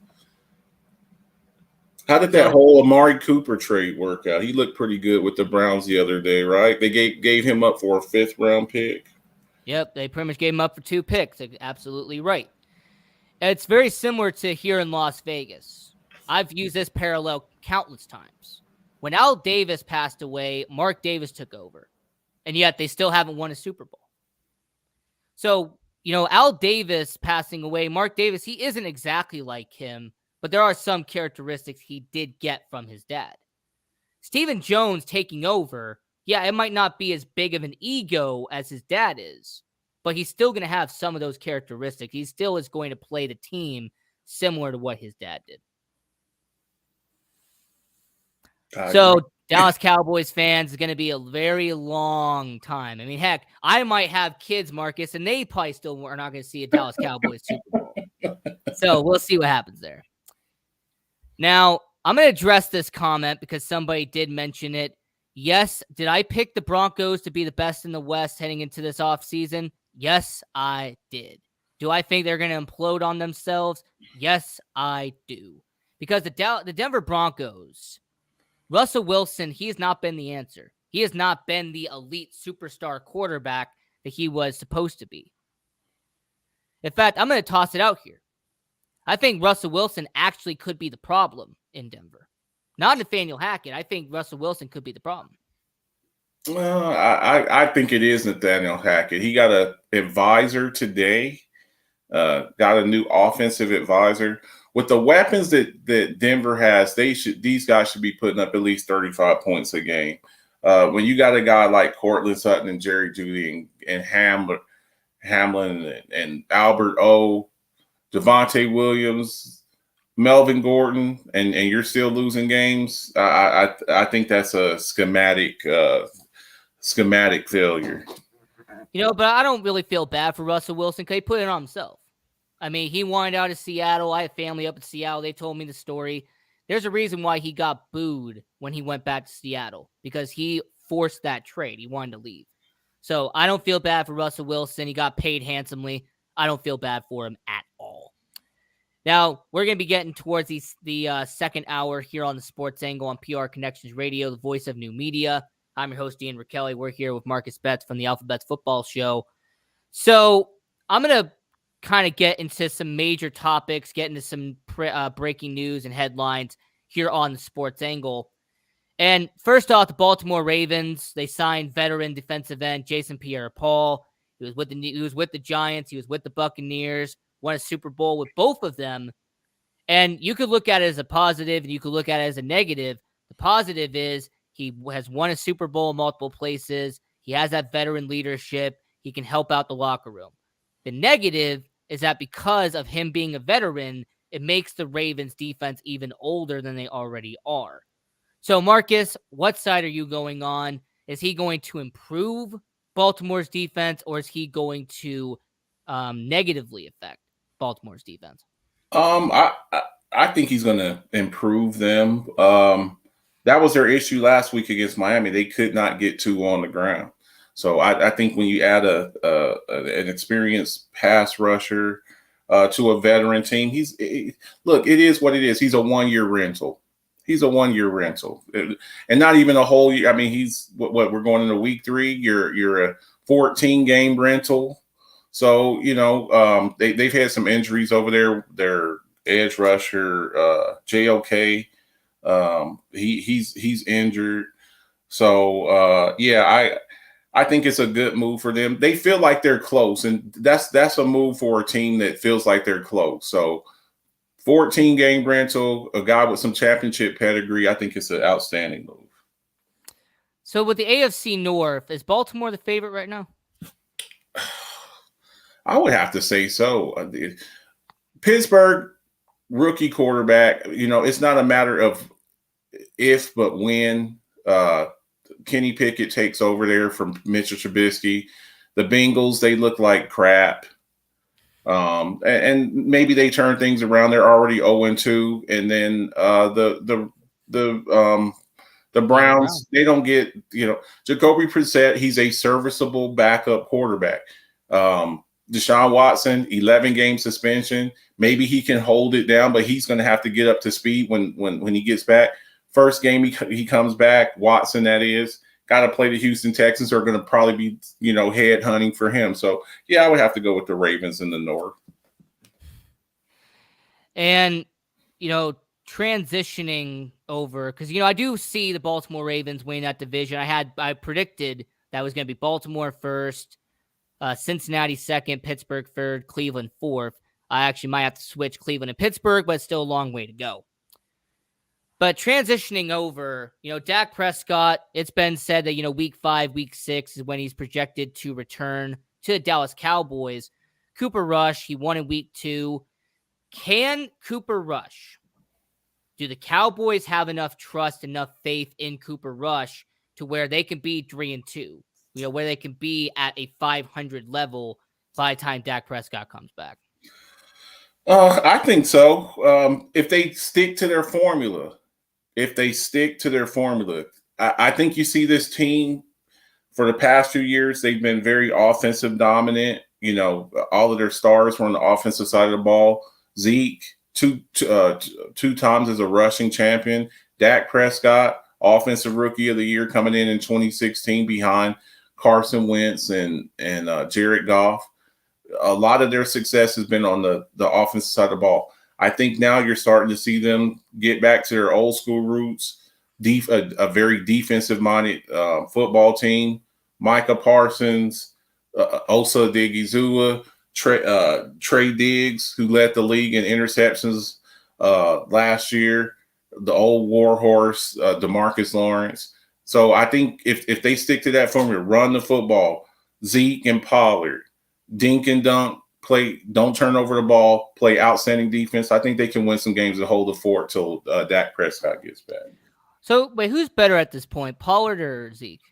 How did that whole Amari Cooper trade work out? He looked pretty good with the Browns the other day, right? They gave him up for a 5th-round pick. Yep, they pretty much gave him up for 2 picks. Absolutely right. It's very similar to here in Las Vegas. I've used this parallel countless times. When Al Davis passed away, Mark Davis took over, and yet they still haven't won a Super Bowl. So, Al Davis passing away, Mark Davis, he isn't exactly like him, but there are some characteristics he did get from his dad. Stephen Jones taking over, yeah, it might not be as big of an ego as his dad is, but he's still going to have some of those characteristics. He still is going to play the team similar to what his dad did. So Dallas Cowboys fans is going to be a very long time. I mean, heck, I might have kids, Marcus, and they probably still are not going to see a Dallas Cowboys Super Bowl. So we'll see what happens there. Now, I'm going to address this comment because somebody did mention it. Yes, did I pick the Broncos to be the best in the West heading into this offseason? Yes, I did. Do I think they're going to implode on themselves? Yes, I do. Because the Denver Broncos, Russell Wilson, he has not been the answer. He has not been the elite superstar quarterback that he was supposed to be. In fact, I'm going to toss it out here. I think Russell Wilson actually could be the problem in Denver. Not Nathaniel Hackett. I think Russell Wilson could be the problem. Well, I think it is Nathaniel Hackett. He got an advisor today, got a new offensive advisor. With the weapons that Denver has, these guys should be putting up at least 35 points a game. When you got a guy like Cortland Sutton and Jerry Jeudy and Hamlin and Albert O, Devontae Williams, Melvin Gordon, and you're still losing games, I think that's a schematic failure. But I don't really feel bad for Russell Wilson because he put it on himself. I mean, he wanted out of Seattle. I have family up in Seattle. They told me the story. There's a reason why he got booed when he went back to Seattle because he forced that trade. He wanted to leave. So I don't feel bad for Russell Wilson. He got paid handsomely. I don't feel bad for him at all. Now, we're going to be getting towards the second hour here on the Sports Angle on PR Connections Radio, the voice of new media. I'm your host, Ian Rakelli. We're here with Marcus Betts from the Alphabets Football Show. So I'm going to kind of get into some major topics, get into some breaking news and headlines here on the Sports Angle. And first off, the Baltimore Ravens, they signed veteran defensive end Jason Pierre-Paul. He was with the Giants. He was with the Buccaneers. Won a Super Bowl with both of them. And you could look at it as a positive and you could look at it as a negative. The positive is he has won a Super Bowl in multiple places. He has that veteran leadership. He can help out the locker room. The negative is that because of him being a veteran, it makes the Ravens defense even older than they already are. So, Marcus, what side are you going on? Is he going to improve Baltimore's defense, or is he going to negatively affect Baltimore's defense? I think he's going to improve them. That was their issue last week against Miami. They could not get two on the ground. So I think when you add an experienced pass rusher to a veteran team, look, it is what it is. He's a 1-year rental. He's a 1-year rental, and not even a whole year. I mean, he's what we're going into week 3. You're a 14-game rental. So they've had some injuries over there. Their edge rusher JOK, he's injured. So I think it's a good move for them. They feel like they're close, and that's a move for a team that feels like they're close. So 14-game rental, a guy with some championship pedigree, I think it's an outstanding move. So with the AFC North, is Baltimore the favorite right now? I would have to say so. Pittsburgh, rookie quarterback, it's not a matter of if, but when Kenny Pickett takes over there from Mitchell Trubisky. The Bengals, they look like crap. And maybe they turn things around. They're already 0-2. And then the Browns, they don't get, Jacoby Brissett, he's a serviceable backup quarterback. Deshaun Watson, 11-game suspension. Maybe he can hold it down, but he's going to have to get up to speed when he gets back. First game he comes back, Watson, that is, got to play the Houston Texans, are going to probably be, head hunting for him. So, yeah, I would have to go with the Ravens in the North. And, transitioning over, because, I do see the Baltimore Ravens winning that division. I predicted that was going to be Baltimore first, Cincinnati second, Pittsburgh third, Cleveland fourth. I actually might have to switch Cleveland and Pittsburgh, but it's still a long way to go. But transitioning over, Dak Prescott, it's been said that, week 5, week 6 is when he's projected to return to the Dallas Cowboys. Cooper Rush, he won in week 2. Can Cooper Rush, do the Cowboys have enough trust, enough faith in Cooper Rush to where they can be 3-2? Where they can be at a 500 level by the time Dak Prescott comes back? I think so. If they stick to their formula, I think you see this team for the past few years, they've been very offensive dominant. All of their stars were on the offensive side of the ball. Zeke, two times as a rushing champion. Dak Prescott, offensive rookie of the year, coming in 2016 behind Carson Wentz and Jared Goff. A lot of their success has been on the offensive side of the ball. I think now you're starting to see them get back to their old school roots, a very defensive-minded football team. Micah Parsons, Osa Odighizuwa, Trey Diggs, who led the league in interceptions last year, the old warhorse, DeMarcus Lawrence. So I think if they stick to that formula, run the football, Zeke and Pollard, dink and dunk, don't turn over the ball, play outstanding defense, I think they can win some games and hold the fort till Dak Prescott gets back. So, wait, who's better at this point, Pollard or Zeke?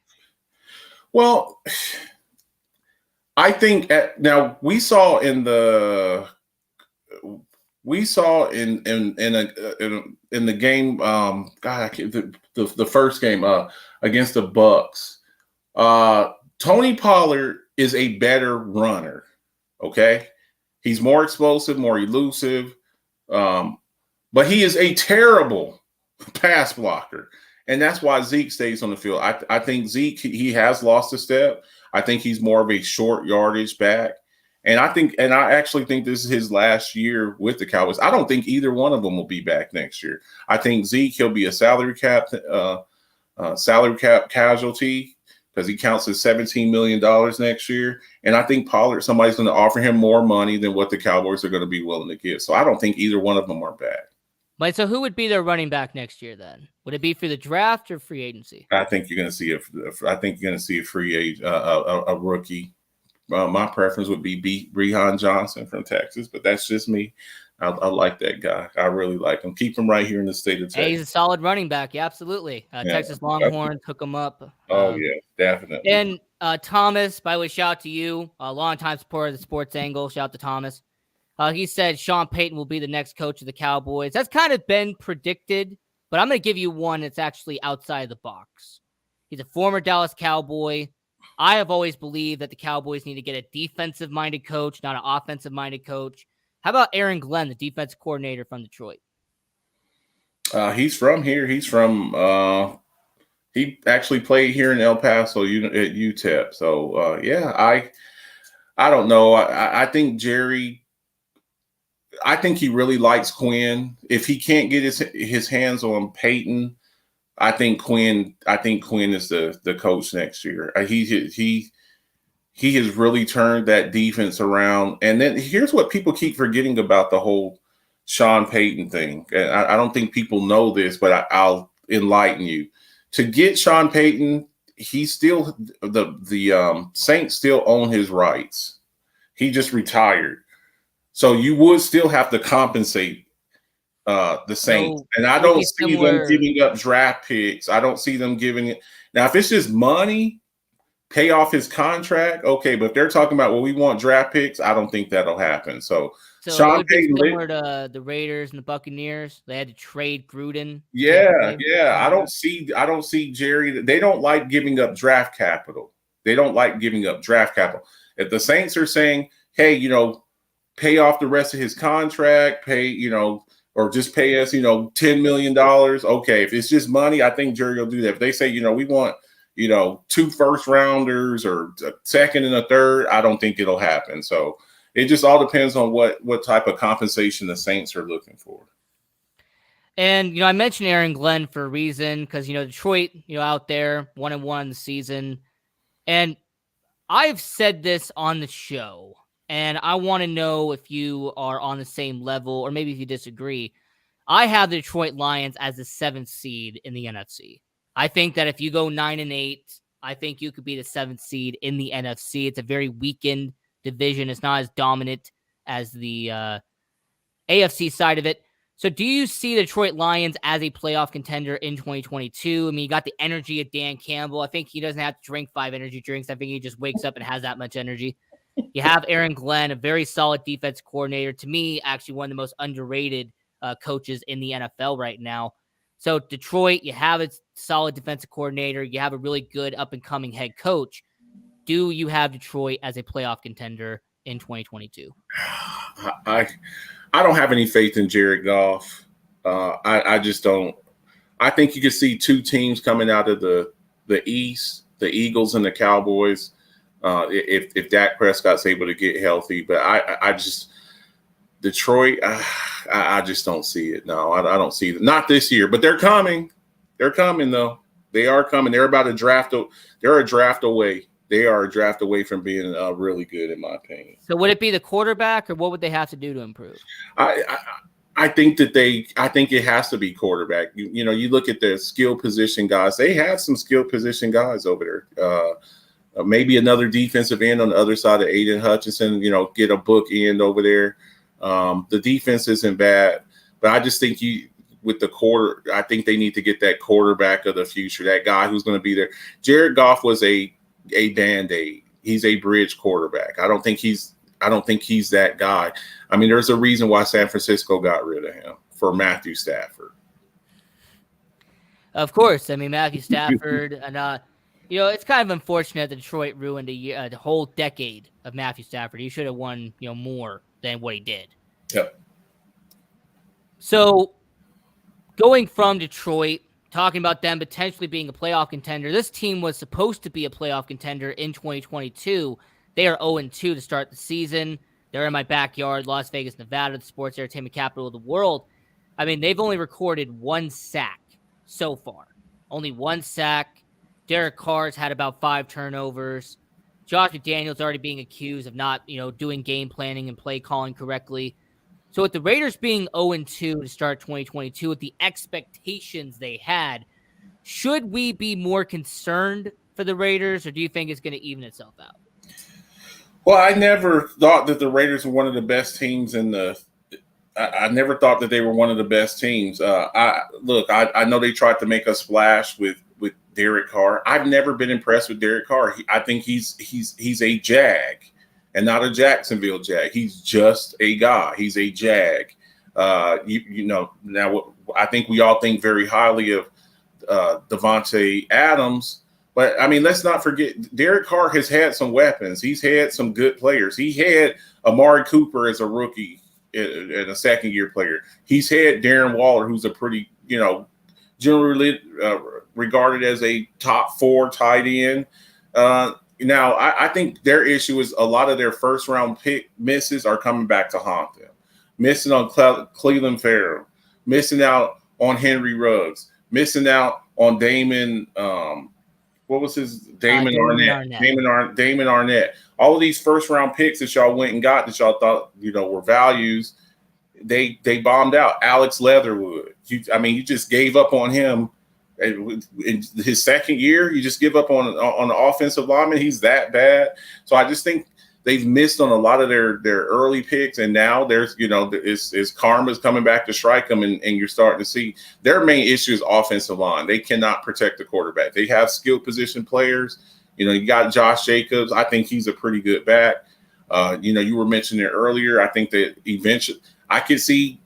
Well, I think now we saw in the game. The first game against the Bucks. Tony Pollard is a better runner. Okay, he's more explosive, more elusive, but he is a terrible pass blocker, and that's why Zeke stays on the field. I think Zeke, he has lost a step. I think he's more of a short yardage back, and I actually think this is his last year with the Cowboys. I don't think either one of them will be back next year. I think Zeke, he'll be a salary cap casualty, because he counts as $17 million next year. And I think Pollard, somebody's going to offer him more money than what the Cowboys are going to be willing to give. So I don't think either one of them are back. But so who would be their running back next year then? Would it be for the draft or free agency? I think you're going to see a free agent, a rookie. My preference would be Brehan Johnson from Texas, but that's just me. I like that guy. I really like him. Keep him right here in the state of Texas. Hey, he's a solid running back. Yeah, absolutely. Yeah, Texas Longhorns took him up. Oh, yeah, definitely. And Thomas, by the way, shout out to you, a longtime supporter of the Sports Angle. Shout out to Thomas. He said Sean Payton will be the next coach of the Cowboys. That's kind of been predicted, but I'm going to give you one that's actually outside the box. He's a former Dallas Cowboy. I have always believed that the Cowboys need to get a defensive-minded coach, not an offensive-minded coach. How about Aaron Glenn, the defense coordinator from Detroit? He's from here. He's from he actually played here in El Paso at UTEP. So, yeah, I don't know. I think Jerry – I think he really likes Quinn. If he can't get his hands on Peyton, I think Quinn is the coach next year. He has really turned that defense around. And then here's what people keep forgetting about the whole Sean Payton thing. And I don't think people know this, but I'll enlighten you. To get Sean Payton, he's still the Saints still own his rights. He just retired. So you would still have to compensate the Saints. So and I don't see them giving up draft picks. I don't see them giving it. Now, if it's just money, pay off his contract, okay. But if they're talking about, well, we want draft picks, I don't think that'll happen. So Sean it would be Payton, similar to the Raiders and the Buccaneers. They had to trade Gruden. Yeah. I don't see Jerry. They don't like giving up draft capital. If the Saints are saying, hey, pay off the rest of his contract, or just pay us, $10 million. Okay. If it's just money, I think Jerry will do that. If they say, we want, 2 first rounders or a second and a third, I don't think it'll happen. So it just all depends on what type of compensation the Saints are looking for. And, I mentioned Aaron Glenn for a reason because, Detroit, out there 1-1 in the season. And I've said this on the show, and I want to know if you are on the same level or maybe if you disagree. I have the Detroit Lions as the 7th seed in the NFC. I think that if you go 9-8, I think you could be the 7th seed in the NFC. It's a very weakened division. It's not as dominant as the AFC side of it. So do you see the Detroit Lions as a playoff contender in 2022? I mean, you got the energy of Dan Campbell. I think he doesn't have to drink 5 energy drinks. I think he just wakes up and has that much energy. You have Aaron Glenn, a very solid defense coordinator. To me, actually one of the most underrated coaches in the NFL right now. So Detroit, you have a solid defensive coordinator. You have a really good up-and-coming head coach. Do you have Detroit as a playoff contender in 2022? I don't have any faith in Jared Goff. I just don't. I think you could see 2 teams coming out of the East, the Eagles and the Cowboys, if Dak Prescott's able to get healthy. But I just Detroit, I just don't see it. No, I don't see it. Not this year, but they're coming. They're coming, though. They are coming. They're about a draft. They're a draft away. They are a draft away from being really good, in my opinion. So would it be the quarterback, or what would they have to do to improve? I think it has to be quarterback. You look at the skill position guys. They have some skill position guys over there. Maybe another defensive end on the other side of Aiden Hutchinson. Get a book end over there. The defense isn't bad, but I just think I think they need to get that quarterback of the future, that guy who's going to be there. Jared Goff was a Band-Aid. He's a bridge quarterback. I don't think he's that guy. I mean, there's a reason why San Francisco got rid of him for Matthew Stafford. Of course. I mean, Matthew Stafford, and it's kind of unfortunate that Detroit ruined the whole decade of Matthew Stafford. He should have won, more than what he did. Yep. So going from Detroit, talking about them potentially being a playoff contender, this team was supposed to be a playoff contender in 2022. They are 0-2 to start the season. They're in my backyard, Las Vegas, Nevada, the sports entertainment capital of the world. I mean, they've only recorded 1 sack so far. Only 1 sack. Derek Carr's had about 5 turnovers. Josh McDaniels already being accused of not, doing game planning and play calling correctly. So with the Raiders being 0-2 to start 2022, with the expectations they had, should we be more concerned for the Raiders, or do you think it's going to even itself out? Well, I never thought that the Raiders were one of the best teams in the I never thought that they were one of the best teams. I know they tried to make a splash with Derek Carr. I've never been impressed with Derek Carr. I think he's a Jag and not a Jacksonville Jag. He's just a guy. He's a Jag. Now I think we all think very highly of Davante Adams, but I mean, let's not forget Derek Carr has had some weapons. He's had some good players. He had Amari Cooper as a rookie and a second-year player. He's had Darren Waller, who's a pretty, generally regarded as a top 4 tight end. Now, I think their issue is a lot of their first-round pick misses are coming back to haunt them. Missing on Cleveland Farrell, missing out on Henry Ruggs, missing out on Damon. What was his Damon Arnett? Damon Arnett. All of these first round picks that y'all went and got that y'all thought were values, they bombed out. Alex Leatherwood. You just gave up on him in his second year. You just give up on the offensive lineman. He's that bad. So I just think they've missed on a lot of their early picks, and now there's is karma's coming back to strike them, and you're starting to see their main issue is offensive line. They cannot protect the quarterback. They have skilled position players. You got Josh Jacobs. I think he's a pretty good back. You were mentioning it earlier. I think that eventually I could see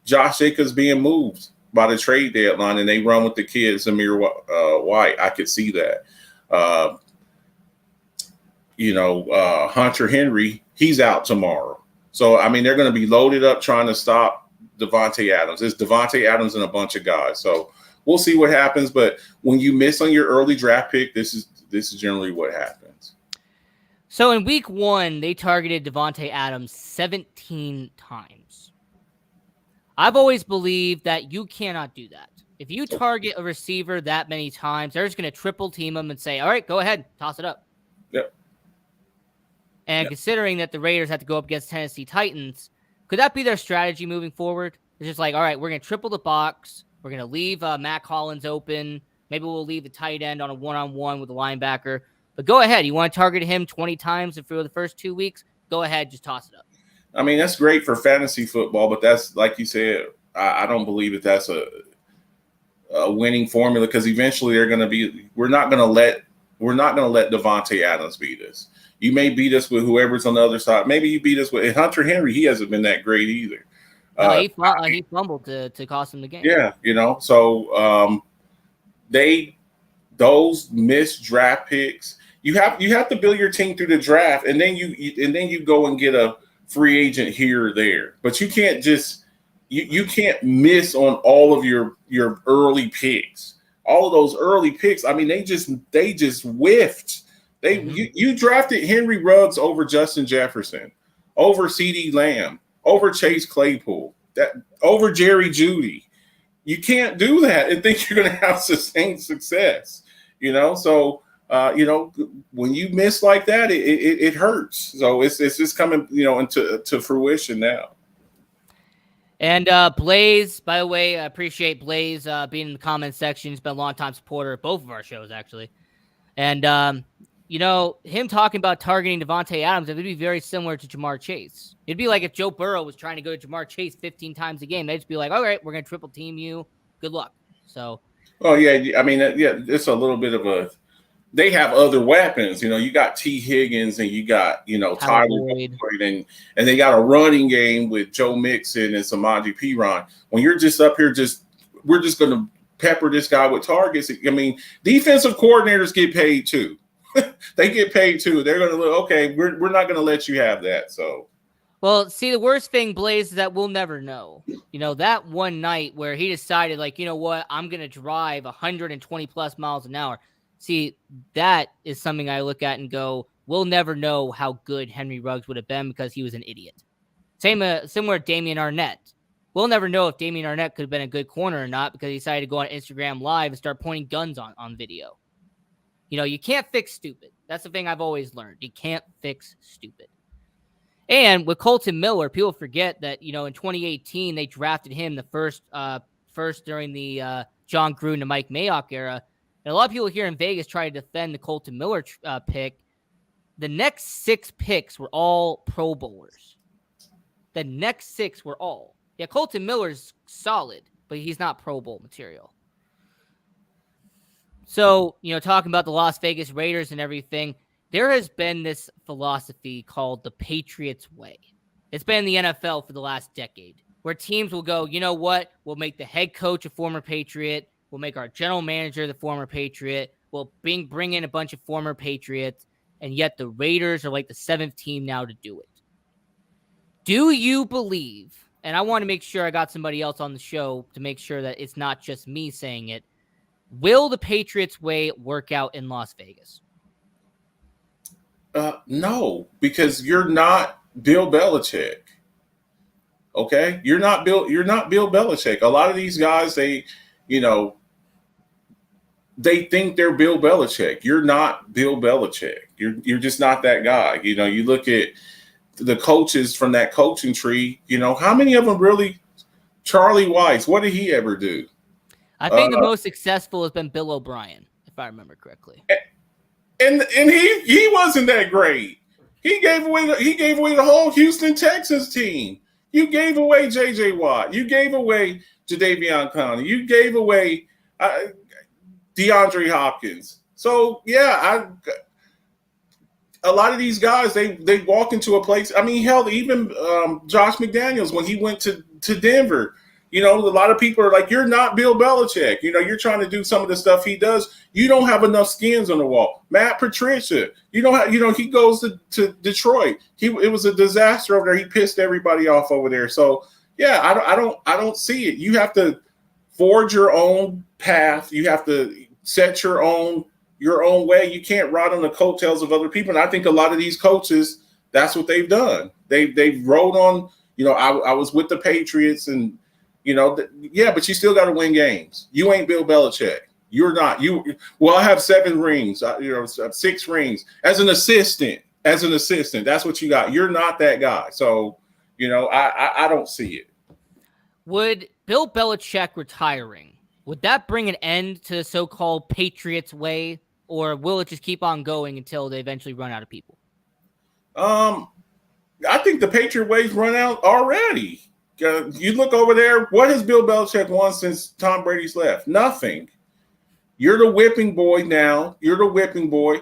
Josh Jacobs being moved by the trade deadline, and they run with the kid Zamir White. I could see that. Hunter Henry, he's out tomorrow. So, they're going to be loaded up trying to stop Davante Adams. It's Davante Adams and a bunch of guys. So we'll see what happens. But when you miss on your early draft pick, this is generally what happens. So in week 1, they targeted Davante Adams 17 times. I've always believed that you cannot do that. If you target a receiver that many times, they're just going to triple team him and say, all right, go ahead, toss it up. Yep. And considering that the Raiders have to go up against Tennessee Titans, could that be their strategy moving forward? It's just like, all right, we're going to triple the box. We're going to leave Matt Collins open. Maybe we'll leave the tight end on a one-on-one with the linebacker. But go ahead. You want to target him 20 times for the first 2 weeks? Go ahead. Just toss it up. That's great for fantasy football, but that's, like you said, I don't believe that that's a winning formula, because eventually we're not going to let Davante Adams beat us. You may beat us with whoever's on the other side. Maybe you beat us with Hunter Henry. He hasn't been that great either. He fumbled to cost him the game. Yeah, so those missed draft picks. You have to build your team through the draft, and then you go and get a free agent here or there. But you can't just you can't miss on all of your early picks. All of those early picks. They just whiffed. You drafted Henry Ruggs over Justin Jefferson, over CeeDee Lamb, over Chase Claypool, over Jerry Jeudy. You can't do that and think you're going to have sustained success. So when you miss like that, it hurts. So it's just coming into fruition now. And Blaze, by the way, I appreciate Blaze being in the comment section. He's been a long-time supporter of both of our shows, actually. And him talking about targeting Davante Adams, it would be very similar to Jamar Chase. It'd be like if Joe Burrow was trying to go to Jamar Chase 15 times a game. They'd just be like, all right, we're going to triple team you. Good luck. So. Oh, yeah. It's a little bit of they have other weapons. You got T. Higgins and you got, Tyler Boyd, and they got a running game with Joe Mixon and Samaje Perine. When you're just up here, we're just going to pepper this guy with targets. Defensive coordinators get paid too. They get paid too. They're going to look, okay, we're not going to let you have that. So, well, see, the worst thing, Blaze, is that we'll never know. That one night where he decided, like, you know what, I'm going to drive 120 plus miles an hour. See, that is something I look at and go, we'll never know how good Henry Ruggs would have been because he was an idiot. Similar to Damien Arnett. We'll never know if Damien Arnett could have been a good corner or not because he decided to go on Instagram Live and start pointing guns on video. You can't fix stupid. That's the thing I've always learned. You can't fix stupid. And with Colton Miller, people forget that, in 2018, they drafted him the first during the John Gruden to Mike Mayock era. And a lot of people here in Vegas try to defend the Colton Miller pick. The next 6 picks were all Pro Bowlers. The next 6 were all. Yeah, Colton Miller's solid, but he's not Pro Bowl material. So, talking about the Las Vegas Raiders and everything, there has been this philosophy called the Patriots way. It's been in the NFL for the last decade, where teams will go, you know what? We'll make the head coach a former Patriot. We'll make our general manager the former Patriot. We'll bring in a bunch of former Patriots. And yet the Raiders are like the 7th team now to do it. Do you believe, and I want to make sure I got somebody else on the show to make sure that it's not just me saying it, will the Patriots way work out in Las Vegas? No, because you're not Bill Belichick. Okay, you're not Bill Belichick. A lot of these guys, they think they're Bill Belichick. You're not Bill Belichick. You're just not that guy. You look at the coaches from that coaching tree. How many of them really? Charlie Weiss, what did he ever do? I think the most successful has been Bill O'Brien, if I remember correctly. And he wasn't that great. He gave away the whole Houston Texans team. You gave away J.J. Watt. You gave away Jadeveon Clowney. You gave away DeAndre Hopkins. So yeah, a lot of these guys they walk into a place. I mean, hell, even Josh McDaniels when he went to Denver. A lot of people are like, you're not Bill Belichick. You're trying to do some of the stuff he does. You don't have enough skins on the wall. Matt Patricia, you don't have, he goes to Detroit. It was a disaster over there. He pissed everybody off over there. So yeah, I don't see it. You have to forge your own path. You have to set your own way. You can't ride on the coattails of other people. And I think a lot of these coaches, that's what they've done. They've rode on, I was with the Patriots and, but you still got to win games. You ain't Bill Belichick. You're not. I have 7 rings, 6 rings as an assistant. That's what you got. You're not that guy. So, I don't see it. Would Bill Belichick retiring, would that bring an end to the so-called Patriots way, or will it just keep on going until they eventually run out of people? I think the Patriot way's run out already. You look over there, what has Bill Belichick won since Tom Brady's left? Nothing. You're the whipping boy now. You're the whipping boy.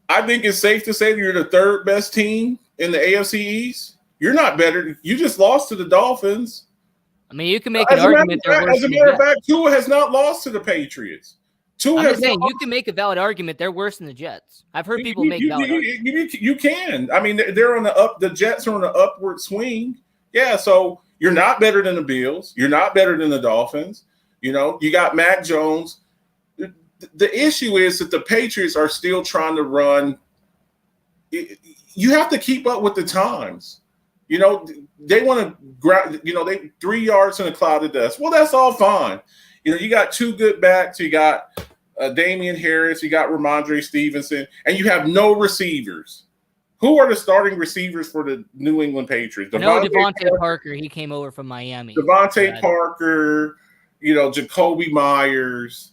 I think it's safe to say that you're the 3rd best team in the AFC East. You're not better. You just lost to the Dolphins. I mean, you can make an argument. As a matter of fact, Tua has not lost to the Patriots. I'm just saying, you can make a valid argument. They're worse than the Jets. I've heard people make valid arguments. You can. I mean, they're on the up. The Jets are on the upward swing. Yeah, so you're not better than the Bills. You're not better than the Dolphins. You got Mac Jones. The issue is that the Patriots are still trying to run. You have to keep up with the times. They want to grab, they 3 yards in a cloud of dust. Well, that's all fine. You got 2 good backs. You got Damian Harris. You got Ramondre Stevenson. And you have no receivers. Who are the starting receivers for the New England Patriots? Devontae Parker. He came over from Miami. Devontae Parker, Jacoby Myers.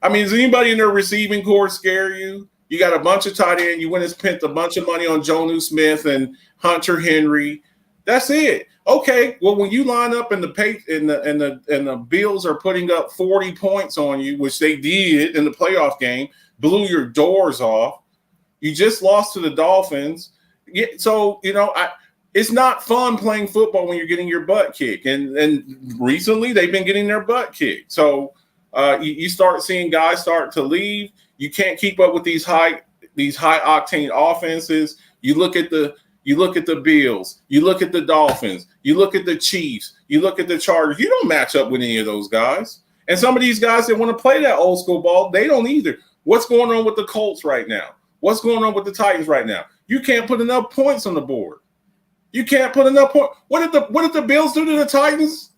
I mean, does anybody in their receiving corps scare you? You got a bunch of tight end. You went and spent a bunch of money on Jonnu Smith and Hunter Henry. That's it. Okay. Well, when you line up and the Bills are putting up 40 points on you, which they did in the playoff game, blew your doors off. You just lost to the Dolphins. So, it's not fun playing football when you're getting your butt kicked. And recently they've been getting their butt kicked. So you start seeing guys start to leave. You can't keep up with these high octane offenses. You look at the Bills, you look at the Dolphins, you look at the Chiefs, you look at the Chargers. You don't match up with any of those guys. And some of these guys that want to play that old school ball, they don't either. What's going on with the Colts right now? What's going on with the Titans right now? You can't put enough points on the board. You can't put enough points. What did the Bills do to the Titans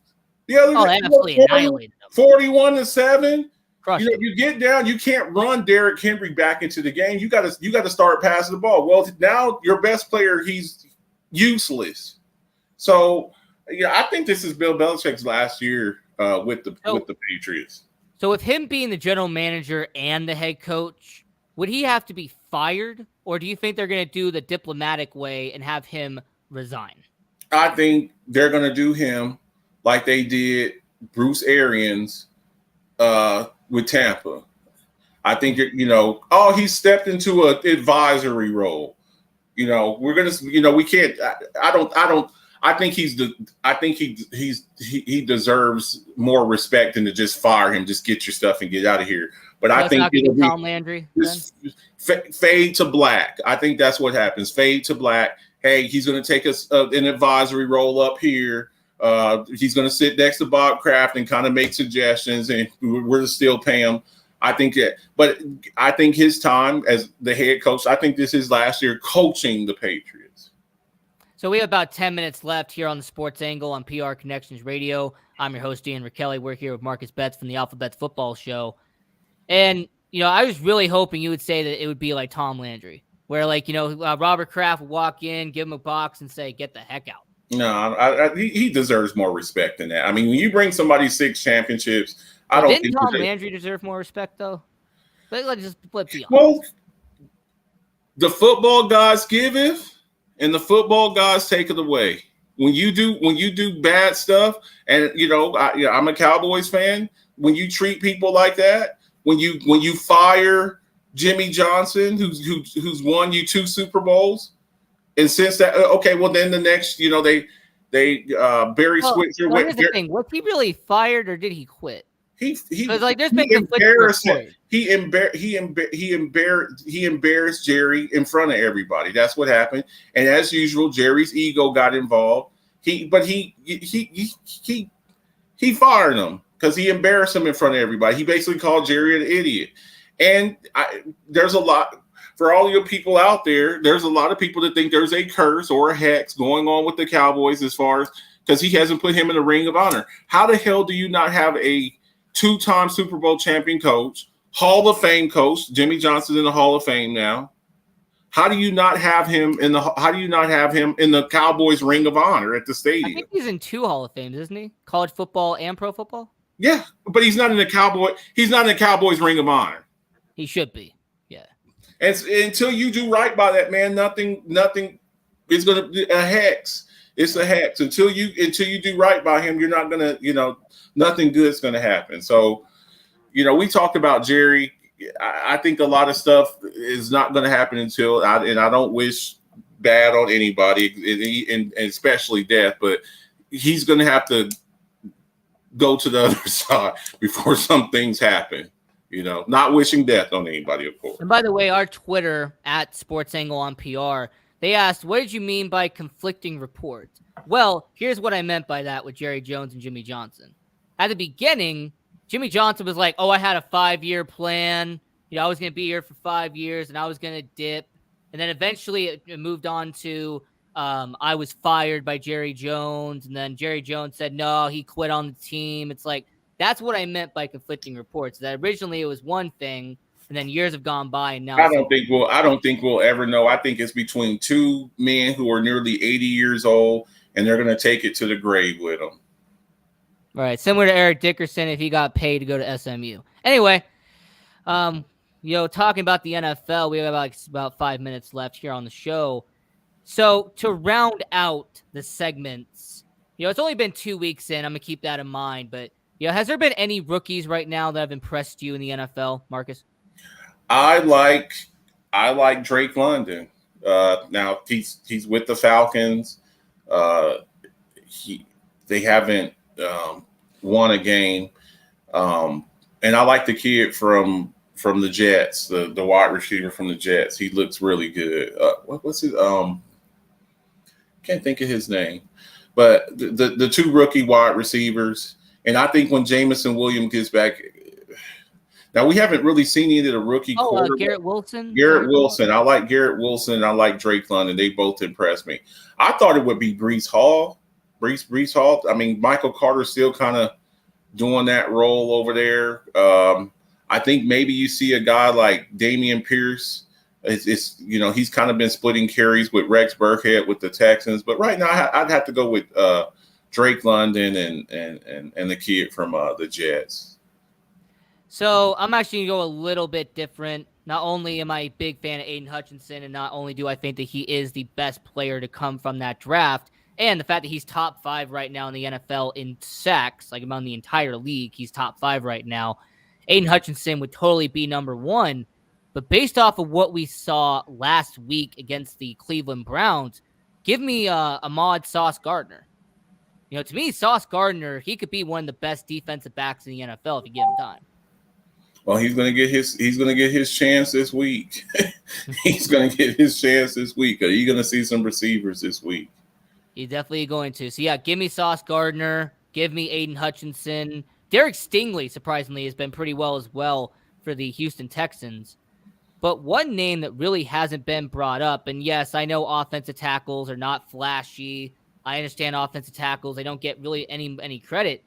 the other day? They absolutely annihilated them. 41-7. You get down. You can't run Derrick Henry back into the game. You got to start passing the ball. Well, now your best player, he's useless. So I think this is Bill Belichick's last year with the Patriots. So with him being the general manager and the head coach, would he have to be fired, or do you think they're going to do the diplomatic way and have him resign? I think they're going to do him like they did Bruce Arians with Tampa. I think, he stepped into an advisory role. We're going to, we can't, I think he deserves more respect than to just fire him, just get your stuff and get out of here. But I think it'll be Tom Landry. Fade to black. I think that's what happens. Fade to black. Hey, he's going to take us an advisory role up here. He's going to sit next to Bob Kraft and kind of make suggestions, and we're going to still pay him. I think that, but I think his time as the head coach, I think this is last year coaching the Patriots. So we have about 10 minutes left here on the Sports Angle on PR Connections Radio. I'm your host, Ian Rakelli. We're here with Marcus Betts from the Alphabets Football Show. And, I was really hoping you would say that it would be like Tom Landry, where Robert Kraft would walk in, give him a box and say, get the heck out. No, he deserves more respect than that. I mean, when you bring somebody 6 championships, I don't think Didn't Tom Landry deserve more respect, though? Let's just flip the Well, the football gods giveth, and the football gods take it away. When you do bad stuff, and I'm a Cowboys fan. When you treat people like that, when you fire Jimmy Johnson, who's won you 2 Super Bowls, and since that, okay, well then the next, they Barry Switzer. Here's the thing: was he really fired or did he quit? He there's been conflicting. He embarrassed Jerry in front of everybody. That's what happened. And as usual, Jerry's ego got involved. He fired him because he embarrassed him in front of everybody. He basically called Jerry an idiot. And there's a lot for all your people out there. There's a lot of people that think there's a curse or a hex going on with the Cowboys as far as because he hasn't put him in the Ring of Honor. How the hell do you not have a 2-time Super Bowl champion coach, Hall of Fame coach? Jimmy Johnson's in the Hall of Fame now. How do you not have him in the Cowboys Ring of Honor at the stadium? I think he's in 2 Hall of Fames, isn't he? College football and pro football? Yeah, but he's not in the Cowboys Ring of Honor. He should be. Yeah. And until you do right by that man, nothing is going to be a hex. It's a hex. Until you do right by him, you're not going to, nothing good is going to happen. So, we talked about Jerry. I think a lot of stuff is not going to happen until, and I don't wish bad on anybody, and especially death, but he's going to have to go to the other side before some things happen. Not wishing death on anybody, of course. And by the way, our Twitter at Sports Angle on PR, they asked, what did you mean by conflicting reports? Well, here's what I meant by that with Jerry Jones and Jimmy Johnson. At the beginning, Jimmy Johnson was like, I had a 5-year plan. I was going to be here for 5 years and I was going to dip. And then eventually it moved on to I was fired by Jerry Jones. And then Jerry Jones said, no, he quit on the team. It's like, that's what I meant by conflicting reports. That originally it was one thing, and then years have gone by, and now I don't think we'll ever know. I think it's between 2 men who are nearly 80 years old, and they're going to take it to the grave with them. All right, similar to Eric Dickerson if he got paid to go to SMU. Anyway, talking about the NFL, we have about 5 minutes left here on the show. So to round out the segments, it's only been 2 weeks in. I'm gonna keep that in mind, but. Has there been any rookies right now that have impressed you in the NFL, Marcus? I like Drake London. Now he's with the Falcons. They haven't won a game, and I like the kid from the Jets, the wide receiver from the Jets. He looks really good. What's his? Can't think of his name, but the 2 rookie wide receivers. And I think when Jameson Williams gets back, now we haven't really seen any of the rookie quarterbacks. Garrett Wilson. Garrett Wilson. I like Garrett Wilson. I like Drake London. They both impressed me. I thought it would be Breece Hall. Breece Hall. I mean, Michael Carter's still kind of doing that role over there. I think maybe you see a guy like Dameon Pierce. He's kind of been splitting carries with Rex Burkhead with the Texans. But right now, I'd have to go with Drake London and the kid from the Jets. So I'm actually going to go a little bit different. Not only am I a big fan of Aiden Hutchinson, and not only do I think that he is the best player to come from that draft, and the fact that he's top 5 right now in the NFL in sacks, like among the entire league, he's top 5 right now. Aiden Hutchinson would totally be number 1. But based off of what we saw last week against the Cleveland Browns, give me Ahmad Sauce Gardner. To me, Sauce Gardner, he could be one of the best defensive backs in the NFL if you give him time. Well, he's gonna get his chance this week. He's gonna get his chance this week. Are you gonna see some receivers this week? He's definitely going to. So yeah, give me Sauce Gardner, give me Aiden Hutchinson. Derek Stingley, surprisingly, has been pretty well as well for the Houston Texans. But one name that really hasn't been brought up, and yes, I know offensive tackles are not flashy. I understand offensive tackles, they don't get really any credit.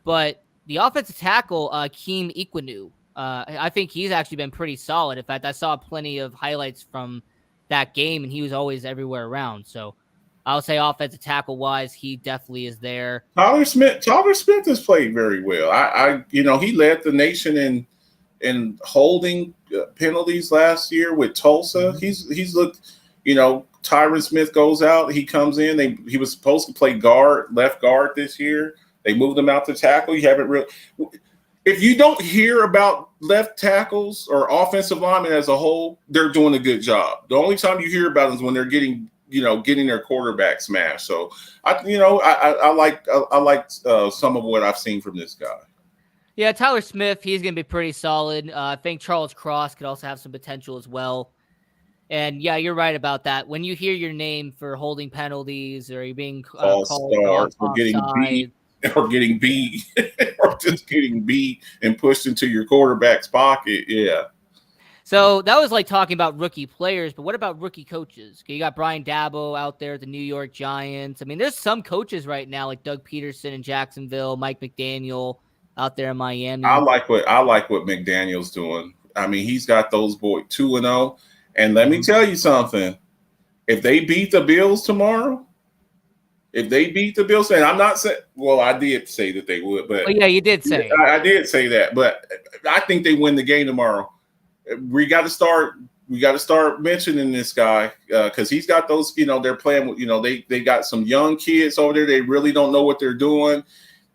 But the offensive tackle, Keem Iquinu, I think he's actually been pretty solid. In fact, I saw plenty of highlights from that game, and he was always everywhere around. So I'll say offensive tackle-wise, he definitely is there. Tyler Smith has played very well. He led the nation in holding penalties last year with Tulsa. Mm-hmm. He's looked, Tyron Smith goes out, he comes in. He was supposed to play left guard this year. They moved him out to tackle. You haven't really. If you don't hear about left tackles or offensive linemen as a whole, they're doing a good job. The only time you hear about them is when they're getting their quarterback smashed. So I like some of what I've seen from this guy. Yeah, Tyler Smith, he's going to be pretty solid. I think Charles Cross could also have some potential as well. And yeah, you're right about that. When you hear your name for holding penalties or you're being called or getting beat, or just getting beat and pushed into your quarterback's pocket, yeah. So that was like talking about rookie players, but what about rookie coaches? You got Brian Dabo out there at the New York Giants. I mean, there's some coaches right now like Doug Peterson in Jacksonville, Mike McDaniel out there in Miami. I like what McDaniel's doing. I mean, he's got those boys 2-0. And let me tell you something. If they beat the Bills tomorrow, and I'm not saying, well, I did say that they would, but yeah, you did say I did say that, but I think they win the game tomorrow. We got to start mentioning this guy because he's got those. They're playing with. They got some young kids over there. They really don't know what they're doing.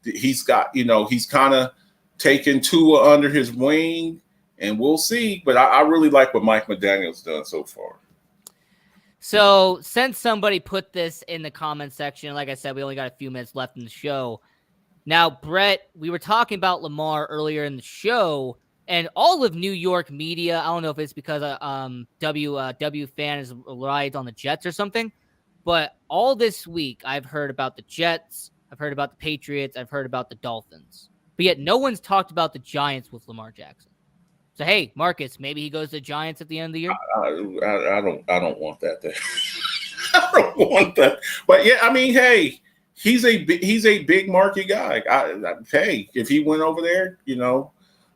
He's got, he's kind of taken Tua under his wing, and we'll see. But I really like what Mike McDaniel's done so far. So since somebody put this in the comment section, like I said, we only got a few minutes left in the show. Now, Brett, we were talking about Lamar earlier in the show, and all of New York media, I don't know if it's because W fan is relied on the Jets or something, but all this week I've heard about the Jets, I've heard about the Patriots, I've heard about the Dolphins, but yet no one's talked about the Giants with Lamar Jackson. So, hey, Marcus, maybe he goes to the Giants at the end of the year? I don't want that. I don't want that. But, yeah, I mean, hey, he's a big market guy. Hey, if he went over there,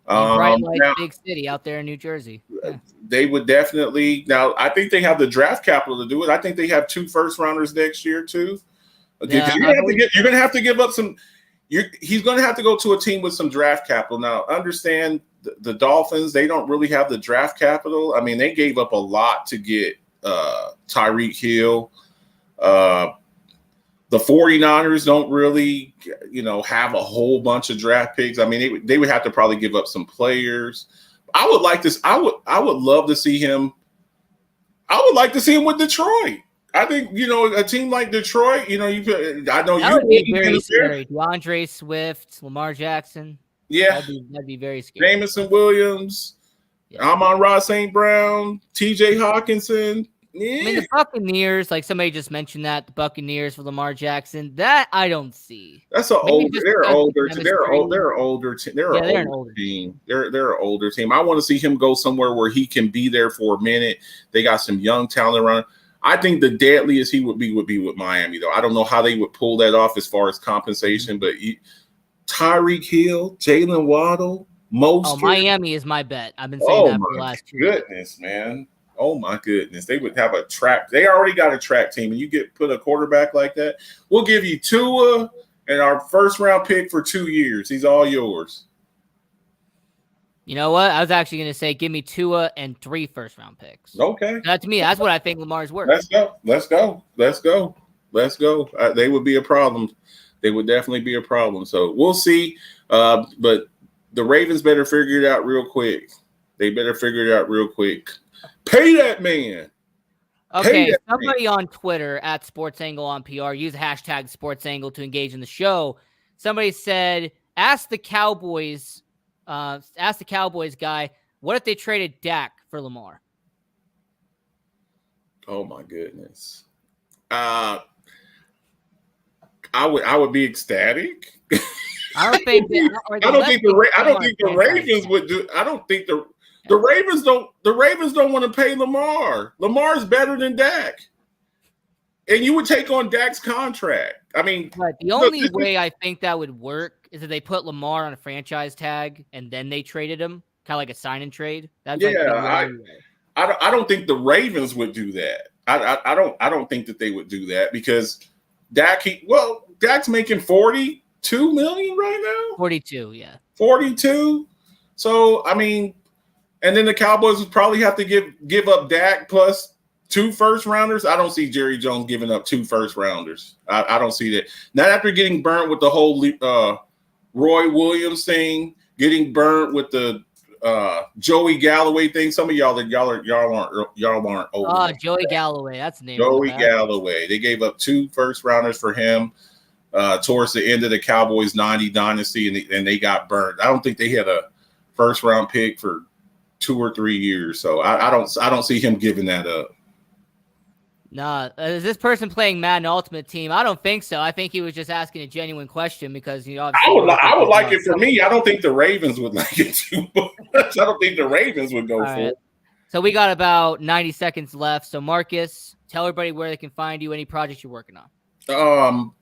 Bright Light, big city out there in New Jersey. Yeah. They would definitely – now, I think they have the draft capital to do it. I think they have 2 first-rounders next year, too. Yeah, you're going to have to give up some – he's going to have to go to a team with some draft capital. Now, understand – the Dolphins, they don't really have the draft capital. I mean, they gave up a lot to get Tyreek Hill. The 49ers don't really, have a whole bunch of draft picks. I mean, they would have to probably give up some players. I would like this. I would love to see him. I would like to see him with Detroit. I think, a team like Detroit, I know that would be very scary. DeAndre Swift, Lamar Jackson. Yeah, that'd be very scary. Jameson Williams, Amon-Ra St. Brown, T.J. Hawkinson. Yeah. I mean, the Buccaneers, like somebody just mentioned that, the Buccaneers for Lamar Jackson, that I don't see. That's an older. They're an older team. They're an older team. I want to see him go somewhere where he can be there for a minute. They got some young talent around. I think the deadliest he would be with Miami, though. I don't know how they would pull that off as far as compensation, but Tyreek Hill, Jalen Waddle, Mostert. Miami is my bet. I've been saying that for the last 2 years. Goodness, man. Oh my goodness. They would have a track. They already got a track team, and you put a quarterback like that. We'll give you Tua and our first round pick for 2 years. He's all yours. You know what? I was actually going to say give me Tua and 3 first-round picks. Okay. To me, that's what I think Lamar's worth. Let's go. They would be a problem. They would definitely be a problem. So we'll see. But the Ravens better figure it out real quick. They better figure it out real quick. Pay that man. Okay, somebody on Twitter at SportsAngle on PR, use the hashtag SportsAngle to engage in the show. Somebody said, ask the Cowboys guy, what if they traded Dak for Lamar? Oh my goodness. I would be ecstatic. I don't think the Ravens would do. I don't think the Ravens don't want to pay Lamar. Lamar's better than Dak. And you would take on Dak's contract. I mean, but the only way I think that would work is if they put Lamar on a franchise tag and then they traded him, kind of like a sign and trade. That's I don't think the Ravens would do that. I don't think that they would do that because Dak's making $42 million right now. 42, yeah. 42. So I mean, and then the Cowboys would probably have to give up Dak plus 2 first rounders. I don't see Jerry Jones giving up 2 first rounders. I don't see that. Not after getting burnt with the whole Roy Williams thing, getting burnt with the Joey Galloway thing. Some of y'all aren't old. Oh, Joey Galloway, that's the name. Joey Galloway. They gave up 2 first rounders for him towards the end of the Cowboys 90 dynasty, and they got burnt. I don't think they had a first round pick for 2 or 3 years. So I don't see him giving that up. Nah, is this person playing Madden Ultimate Team? I don't think so. I think he was just asking a genuine question because I would like it for me. I don't think the Ravens would like it too much. I don't think the Ravens would go for it. So we got about 90 seconds left. So Marcus, tell everybody where they can find you, any projects you're working on.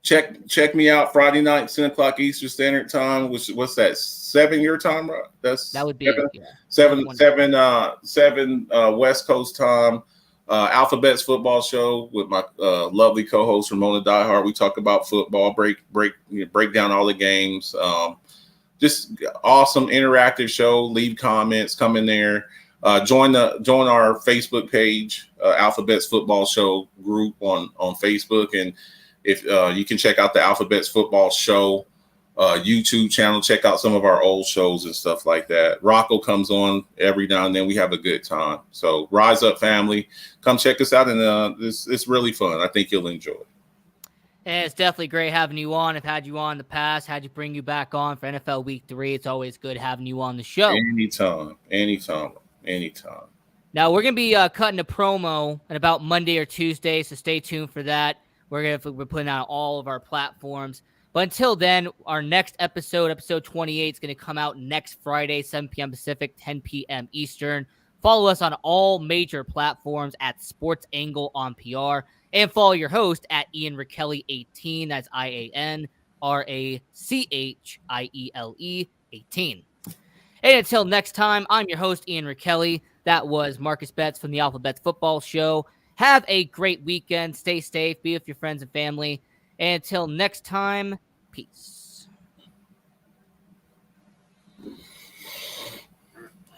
Check me out Friday night, 10:00 Eastern Standard Time. What's that? 7 your time, right? That would be 7 West Coast time. Alphabets Football Show with my lovely co-host Ramona Diehard. We talk about football, break down all the games. Just awesome interactive show. Leave comments, come in there. Join our Facebook page, Alphabets Football Show group on Facebook, and if you can check out the Alphabets Football Show YouTube channel, check out some of our old shows and stuff like that. Rocco comes on every now and then. We have a good time. So Rise Up family, come check us out, and it's really fun. I think you'll enjoy it. And it's definitely great having you on. I've had you on in the past, had to bring you back on for NFL Week 3. It's always good having you on the show. Anytime. Now we're gonna be cutting a promo at about Monday or Tuesday, so stay tuned for that. We're putting out all of our platforms. But until then, our next episode 28, is going to come out next Friday, 7 p.m. Pacific, 10 p.m. Eastern. Follow us on all major platforms at SportsAngle on PR. And follow your host at Ian Rakelli 18. That's IanRachiele 18. And until next time, I'm your host, Ian Rakelli. That was Marcus Betts from the Alphabets Football Show. Have a great weekend. Stay safe. Be with your friends and family. And until next time, peace.